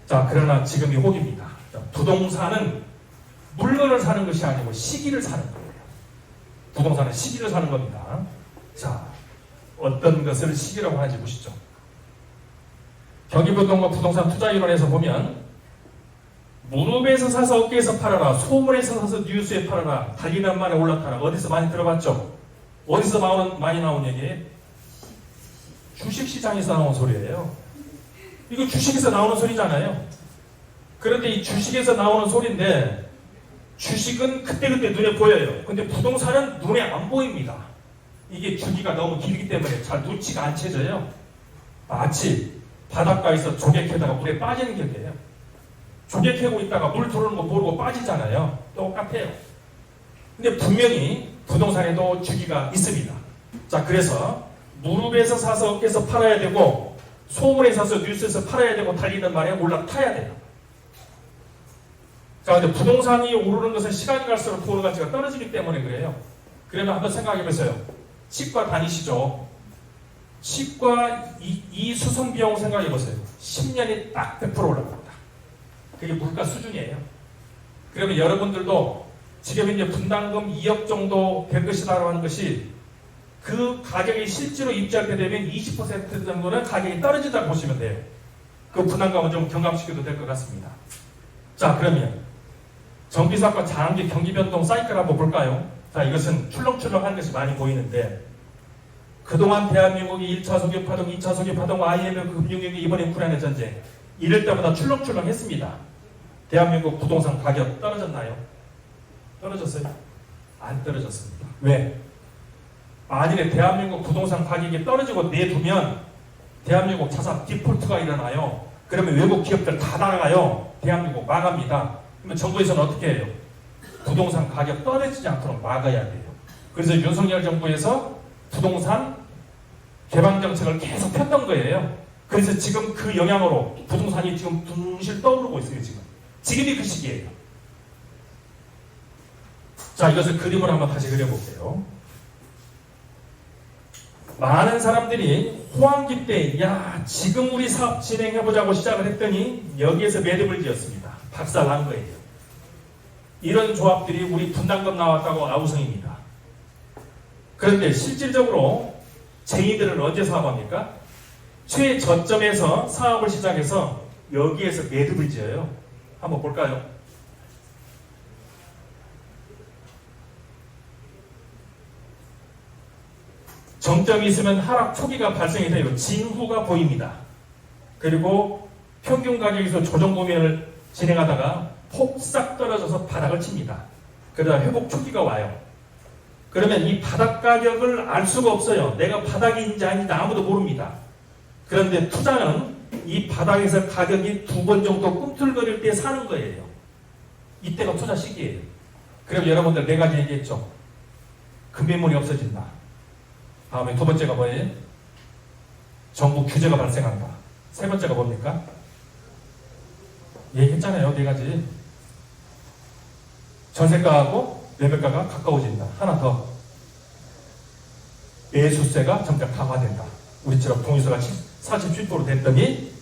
Speaker 1: 자, 그러나 지금이 호기입니다. 부동산은 물건을 사는 것이 아니고 시기를 사는 거예요. 부동산은 시기를 사는 겁니다. 자, 어떤 것을 시기라고 하는지 보시죠. 경기부동과 부동산 투자이론에서 보면 무릎에서 사서 어깨에서 팔아라, 소문에서 사서 뉴스에 팔아라, 달리는 만에 올라타라. 어디서 많이 들어봤죠? 어디서 많이 나온 얘기예요? 주식시장에서 나온 소리예요. 이거 주식에서 나오는 소리잖아요. 그런데 이 주식에서 나오는 소리인데 주식은 그때그때 눈에 보여요. 근데 부동산은 눈에 안 보입니다. 이게 주기가 너무 길기 때문에 잘 눈치가 안 채져요. 마치 바닷가에서 조개 캐다가 물에 빠지는 격이에요. 조개 캐고 있다가 물 들어오는 거 모르고 빠지잖아요. 똑같아요. 근데 분명히 부동산에도 주기가 있습니다. 자, 그래서 무릎에서 사서 어깨에서 팔아야 되고 소문에 있어서 뉴스에서 팔아야 되고 달리는 말에 올라타야 돼요. 자, 근데 부동산이 오르는 것은 시간이 갈수록 부호 가치가 떨어지기 때문에 그래요. 그러면 한번 생각해 보세요. 치과 다니시죠? 치과 이 수선 비용 생각해 보세요. 10년이 딱 100% 올라갑니다. 그게 물가 수준이에요. 그러면 여러분들도 지금 이제 분담금 2억 정도 될 것이라고 하는 것이 그 가격이 실제로 입주할 때 되면 20% 정도는 가격이 떨어진다고 보시면 돼요. 그 분담금은 좀 경감시켜도 될 것 같습니다. 자, 그러면 정비사업과 장기 경기 변동 사이클 한번 볼까요? 자, 이것은 출렁출렁한 것이 많이 보이는데 그동안 대한민국이 1차 석유 파동, 2차 석유 파동, IMF 금융위기, 이번에 우크라이나 전쟁 이럴 때마다 출렁출렁했습니다. 대한민국 부동산 가격 떨어졌나요? 떨어졌어요? 안 떨어졌습니다. 왜? 만일에 대한민국 부동산 가격이 떨어지고 내두면 대한민국 자산 디폴트가 일어나요. 그러면 외국 기업들 다 나가요. 대한민국 망합니다. 그러면 정부에서는 어떻게 해요? 부동산 가격 떨어지지 않도록 막아야 돼요. 그래서 윤석열 정부에서 부동산 개방 정책을 계속 폈던 거예요. 그래서 지금 그 영향으로 부동산이 지금 둥실 떠오르고 있어요. 지금이 그 시기예요. 자, 이것을 그림을 한번 다시 그려볼게요. 많은 사람들이 호황기 때 지금 우리 사업 진행해보자고 시작을 했더니 여기에서 매듭을 지었습니다. 박살난 거예요. 이런 조합들이 우리 분담금 나왔다고 아우성입니다. 그런데 실질적으로 쟁이들은 언제 사업합니까? 최저점에서 사업을 시작해서 여기에서 매듭을 지어요. 한번 볼까요? 정점이 있으면 하락 초기가 발생이 돼요. 징후가 보입니다. 그리고 평균 가격에서 조정 공연을 진행하다가 폭삭 떨어져서 바닥을 칩니다. 그러다 회복 초기가 와요. 그러면 이 바닥 가격을 알 수가 없어요. 내가 바닥인지 아닌지 아무도 모릅니다. 그런데 투자는 이 바닥에서 가격이 2번 정도 꿈틀거릴 때 사는 거예요. 이때가 투자 시기예요. 그럼 여러분들 4가지 얘기했죠. 금매물이 없어진다. 다음에 2번째가 뭐예요? 정부 규제가 발생한다. 3번째가 뭡니까? 얘기했잖아요. 4가지. 전세가하고 매매가가 가까워진다. 하나 더. 매수세가 점차 강화된다. 우리처럼 동의서가 47% 됐더니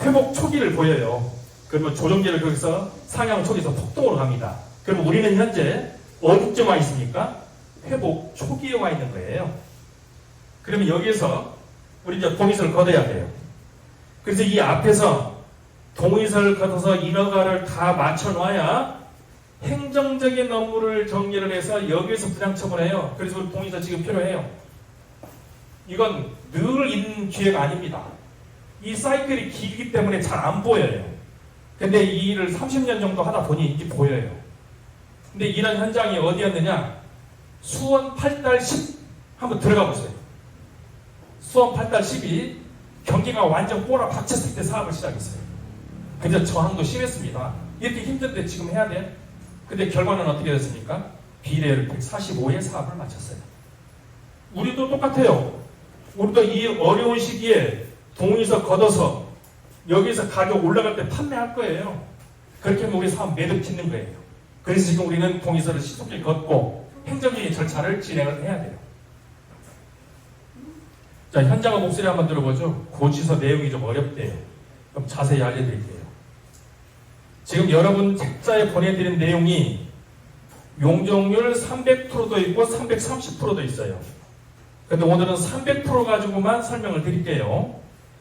Speaker 1: 회복 초기를 보여요. 그러면 조정기를 거기서 상향 초기에서 폭등으로 갑니다. 그럼 우리는 현재 어디쯤 와 있습니까? 회복 초기에 와 있는 거예요. 그러면 여기에서 우리 이제 동의서를 걷어야 돼요. 그래서 이 앞에서 동의서를 걷어서 인허가를 다 맞춰놔야 행정적인 업무를 정리를 해서 여기에서 분양처분해요. 그래서 우리 동의서 지금 필요해요. 이건 늘 있는 기회가 아닙니다. 이 사이클이 길기 때문에 잘 안 보여요. 근데 이 일을 30년 정도 하다 보니 이게 보여요. 근데 이런 현장이 어디였느냐? 수원 8달 10 한번 들어가 보세요. 수원 8달 10이 경기가 완전 꼬라 박혔을 때 사업을 시작했어요. 근데 저항도 심했습니다. 이렇게 힘든데 지금 해야 돼? 근데 결과는 어떻게 됐습니까? 비례율 145에 사업을 마쳤어요. 우리도 똑같아요. 우리도 이 어려운 시기에 동의서 걷어서 여기서 가격 올라갈 때 판매할 거예요. 그렇게 하면 우리 사업 매듭 짓는 거예요. 그래서 지금 우리는 동의서를 신속히 걷고 행정적인 절차를 진행을 해야 돼요. 자, 현장의 목소리 한번 들어보죠. 고지서 내용이 좀 어렵대요. 그럼 자세히 알려드릴게요. 지금 여러분 책자에 보내드린 내용이 용적률 300%도 있고 330%도 있어요. 근데 오늘은 300% 가지고만 설명을 드릴게요.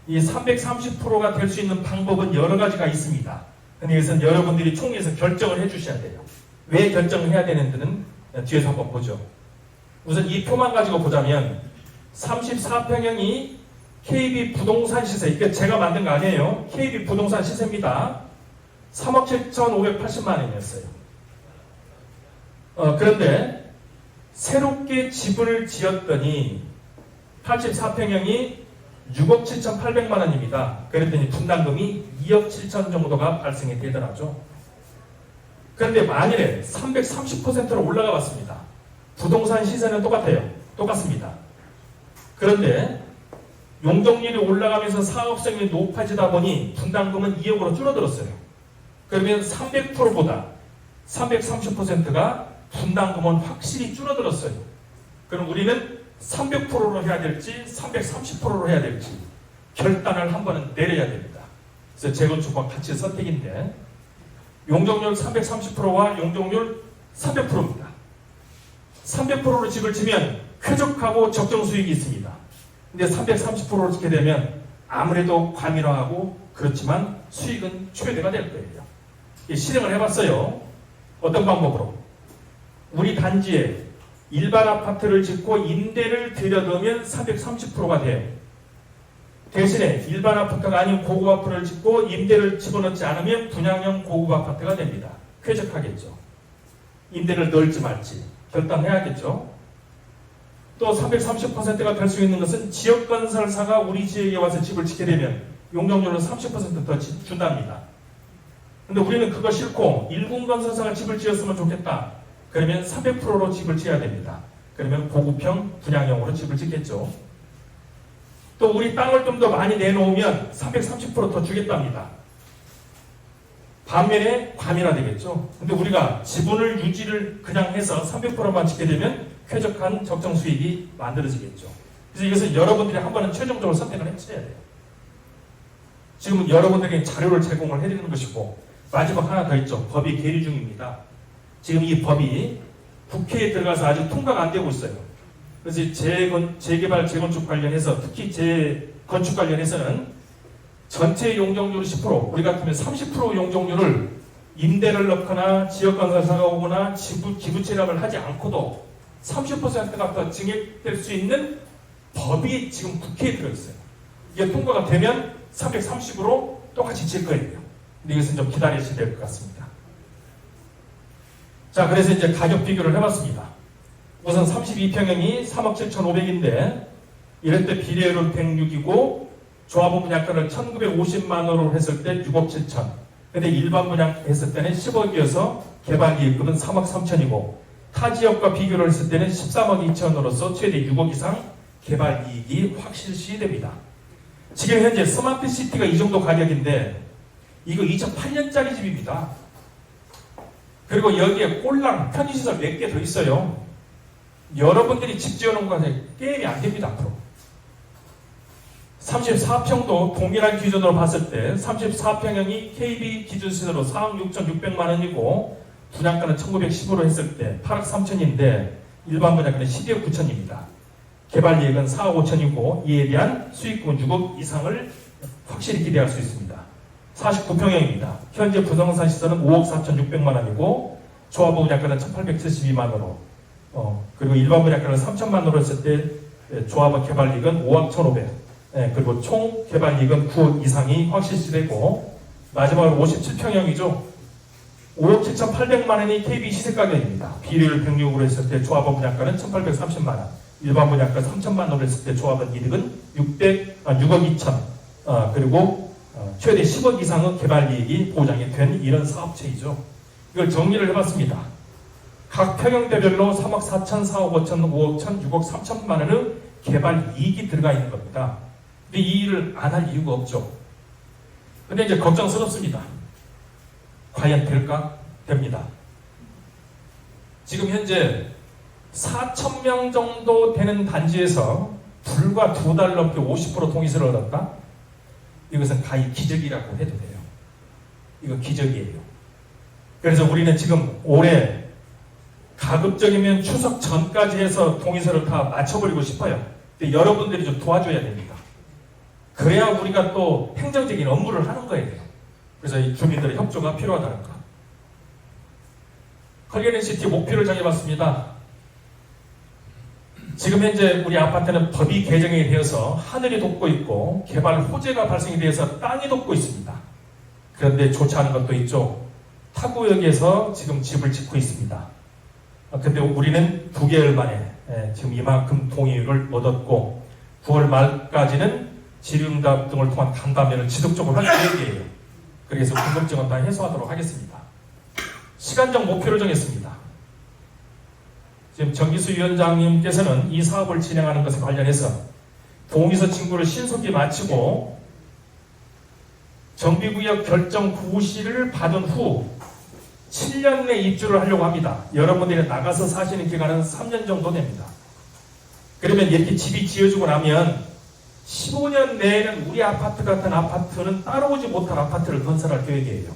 Speaker 1: 이 330%가 될 수 있는 방법은 여러 가지가 있습니다. 근데 이것은 여러분들이 총회에서 결정을 해주셔야 돼요. 왜 결정을 해야 되는지는 뒤에서 한번 보죠. 우선 이 표만 가지고 보자면 34평형이 KB 부동산 시세, 이게 제가 만든 거 아니에요. KB 부동산 시세입니다. 3억 7,580만 원이었어요. 그런데 새롭게 집을 지었더니 84평형이 6억 7,800만 원입니다. 그랬더니 분담금이 2억 7천 정도가 발생이 되더라죠. 그런데 만일에 330%로 올라가 봤습니다. 부동산 시세는 똑같아요. 똑같습니다. 그런데 용적률이 올라가면서 사업성이 높아지다 보니 분담금은 2억으로 줄어들었어요. 그러면 300%보다 330%가 분담금은 확실히 줄어들었어요. 그럼 우리는 300%로 해야 될지 330%로 해야 될지 결단을 한 번은 내려야 됩니다. 그래서 재건축과 같이 선택인데 용적률 330%와 용적률 300%입니다. 300%로 집을 지면 쾌적하고 적정 수익이 있습니다. 근데 330%로 짓게 되면 아무래도 과밀화하고 그렇지만 수익은 최대가 될 거예요. 실행을 해봤어요. 어떤 방법으로? 우리 단지에 일반 아파트를 짓고 임대를 들여놓으면 330%가 돼요. 대신에 일반 아파트가 아닌 고급 아파트를 짓고 임대를 집어넣지 않으면 분양형 고급 아파트가 됩니다. 쾌적하겠죠. 임대를 넣을지 말지 결단해야겠죠. 또 330%가 될 수 있는 것은 지역건설사가 우리 지역에 와서 집을 짓게 되면 용적률을 30% 더 준답니다. 근데 우리는 그거 싫고 일군건설사가 집을 지었으면 좋겠다. 그러면 300%로 집을 지어야 됩니다. 그러면 고급형 분양형으로 집을 짓겠죠. 또 우리 땅을 좀 더 많이 내놓으면 330%더 주겠답니다. 반면에 과밀화되겠죠. 근데 우리가 지분을 유지를 그냥 해서 300%만 짓게 되면 쾌적한 적정 수익이 만들어지겠죠. 그래서 이것은 여러분들이 한 번은 최종적으로 선택을 해주셔야 돼요. 지금 여러분들에게 자료를 제공을 해드리는 것이고 마지막 하나 더 있죠. 법이 계류 중입니다. 지금 이 법이 국회에 들어가서 아직 통과가 안 되고 있어요. 그래서 재개발, 재건축 관련해서 특히 재건축 관련해서는 전체 용적률 10%, 우리 같으면 30% 용적률을 임대를 넣거나 지역건설사가 오거나 기부 체납을 하지 않고도 30%가 더 증액될 수 있는 법이 지금 국회에 들어있어요. 이게 통과가 되면 330으로 똑같이 질 거예요. 근데 이것은 좀 기다리셔야 될 것 같습니다. 자, 그래서 이제 가격 비교를 해봤습니다. 우선 32평형이 3억 7,500인데 이럴 때 비례율은 106이고 조합원 분양가를 1,950만 원으로 했을 때 6억 7천. 근데 일반 분양했을 때는 10억이어서 개발이익금은 3억 3천이고 타 지역과 비교를 했을 때는 13억 2천으로서 최대 6억 이상 개발이익이 확실시 됩니다. 지금 현재 스마트시티가 이 정도 가격인데 이거 2008년짜리 집입니다. 그리고 여기에 꼴랑 편의시설 몇 개 더 있어요. 여러분들이 집 지어놓은 거는 게임이 안 됩니다. 앞으로 34평도 동일한 기준으로 봤을 때 34평형이 KB 기준시세로 4억 6,600만 원이고 분양가는 1910으로 했을 때 8억 3천인데 일반 분양가는 12억 9천입니다. 개발이익은 4억 5천이고 이에 대한 수익금은 6억 이상을 확실히 기대할 수 있습니다. 49평형입니다. 현재 부동산 시세는 5억 4,600만 원이고 조합원 분양가는 1,872만 원으로 그리고 일반 분양가는 3천만 원으로 했을 때 조합원 개발이익은 5억 1,500 그리고 총 개발이익은 9억 이상이 확실시되고 마지막으로 57평형이죠. 5억 7,800만 원이 KB 시세가격입니다. 비례율 106으로 했을 때 조합원 분양가는 1,830만 원 일반 분양가 3천만 원으로 했을 때 조합원 이득은 6억 2천 그리고 최대 10억 이상의 개발이익이 보장이 된 이런 사업체이죠. 이걸 정리를 해봤습니다. 각 평형대별로 3억 4천, 4억 5천, 5억 1천, 6억 3천만 원의 개발이익이 들어가 있는 겁니다. 근데 이 일을 안 할 이유가 없죠. 근데 이제 걱정스럽습니다. 과연 될까? 됩니다. 지금 현재 4,000명 정도 되는 단지에서 불과 2달 넘게 50% 동의서를 얻었다? 이것은 가히 기적이라고 해도 돼요. 이거 기적이에요. 그래서 우리는 지금 올해 가급적이면 추석 전까지 해서 동의서를 다 맞춰버리고 싶어요. 근데 여러분들이 좀 도와줘야 됩니다. 그래야 우리가 또 행정적인 업무를 하는 거예요. 그래서 이 주민들의 협조가 필요하다는 것. 컬리언시티 목표를 정해봤습니다. 지금 현재 우리 아파트는 법이 개정이 되어서 하늘이 돋고 있고 개발 호재가 발생이 되어서 땅이 돋고 있습니다. 그런데 좋지 않은 것도 있죠. 타구역에서 지금 집을 짓고 있습니다. 근데 우리는 9개월 만에 지금 이만큼 동의율을 얻었고 9월 말까지는 질의응답 등을 통한 간담회를 지속적으로 할 계획이에요. 그래서 궁금증은 다 해소하도록 하겠습니다. 시간적 목표를 정했습니다. 지금 정기수 위원장님께서는 이 사업을 진행하는 것에 관련해서 동의서 진구를 신속히 마치고 정비구역 결정 고시를 받은 후 7년 내 입주를 하려고 합니다. 여러분들이 나가서 사시는 기간은 3년 정도 됩니다. 그러면 이렇게 집이 지어지고 나면 15년 내에는 우리 아파트 같은 아파트는 따라오지 못할 아파트를 건설할 계획이에요.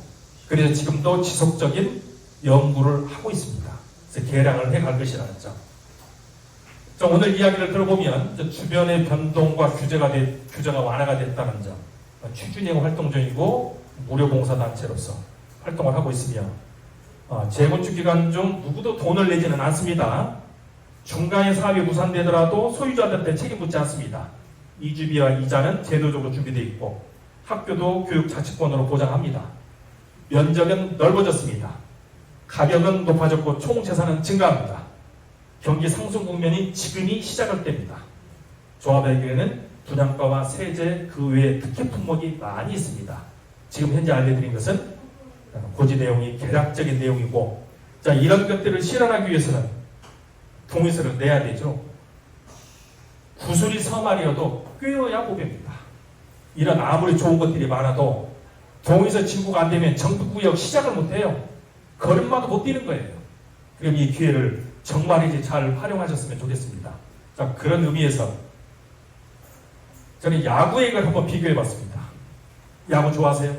Speaker 1: 그래서 지금도 지속적인 연구를 하고 있습니다. 그래서 개량을 해갈 것이라는 점. 자, 오늘 이야기를 들어보면 주변의 변동과 규제가 완화가 됐다는 점, 취준형 활동 중이고 무료봉사단체로서 활동을 하고 있으며 재건축 기간 중 누구도 돈을 내지는 않습니다. 중간에 사업이 무산되더라도 소유자들한테 책임 묻지 않습니다. 이주비와 이자는 제도적으로 준비되어 있고 학교도 교육자치권으로 보장합니다. 면적은 넓어졌습니다. 가격은 높아졌고 총 재산은 증가합니다. 경기 상승 국면이 지금이 시작할 때입니다. 조합에게는 분양가와 세제 그 외에 특혜 품목이 많이 있습니다. 지금 현재 알려드린 것은 고지 내용이 개략적인 내용이고, 자, 이런 것들을 실현하기 위해서는 동의서를 내야 되죠. 구슬이 서말이어도 꿰어야 보배입니다. 이런 아무리 좋은 것들이 많아도 동의서 진구가 안 되면 정부구역 시작을 못해요. 걸음마도 못 뛰는 거예요. 그럼 이 기회를 정말 이제 잘 활용하셨으면 좋겠습니다. 자, 그런 의미에서 저는 야구의 걸 한번 비교해봤습니다. 야구 좋아하세요?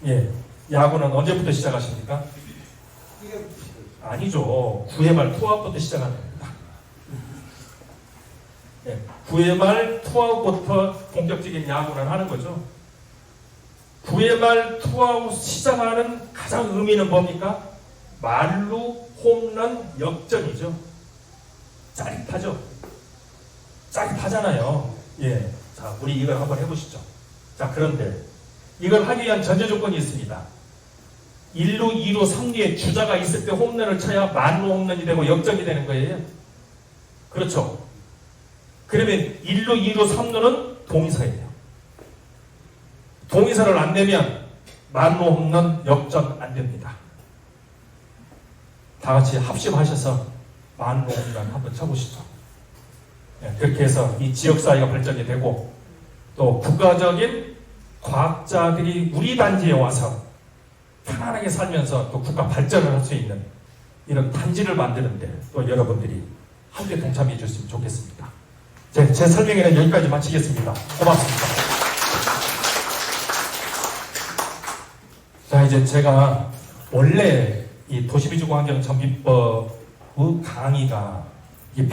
Speaker 1: 예. 야구는 언제부터 시작하십니까? 아니죠. 9회 말 투아웃부터 시작하는 겁니다. 예. 9회 말 투아웃부터 본격적인 야구를 하는 거죠. 9회 말 투아웃 시작하는 가장 의미는 뭡니까? 말루, 홈런, 역전이죠. 짜릿하죠. 짜릿하잖아요. 예. 자, 우리 이걸 한번 해보시죠. 자, 그런데 이걸 하기 위한 전제 조건이 있습니다. 1루, 2루, 3루에 주자가 있을 때 홈런을 쳐야 만루 홈런이 되고 역전이 되는 거예요. 그렇죠. 그러면 1루, 2루, 3루는 동의서예요. 동의서를 안 내면 만루 홈런, 역전 안 됩니다. 다 같이 합심하셔서 만루 홈런 한번 쳐보시죠. 네, 그렇게 해서 이 지역사회가 발전이 되고 또 국가적인 과학자들이 우리 단지에 와서 편안하게 살면서 또 국가 발전을 할 수 있는 이런 단지를 만드는데 또 여러분들이 함께 동참해 주셨으면 좋겠습니다. 제 설명회는 여기까지 마치겠습니다. 고맙습니다. 자, 이제 제가 원래 이 도시비주공환경정비법의 강의가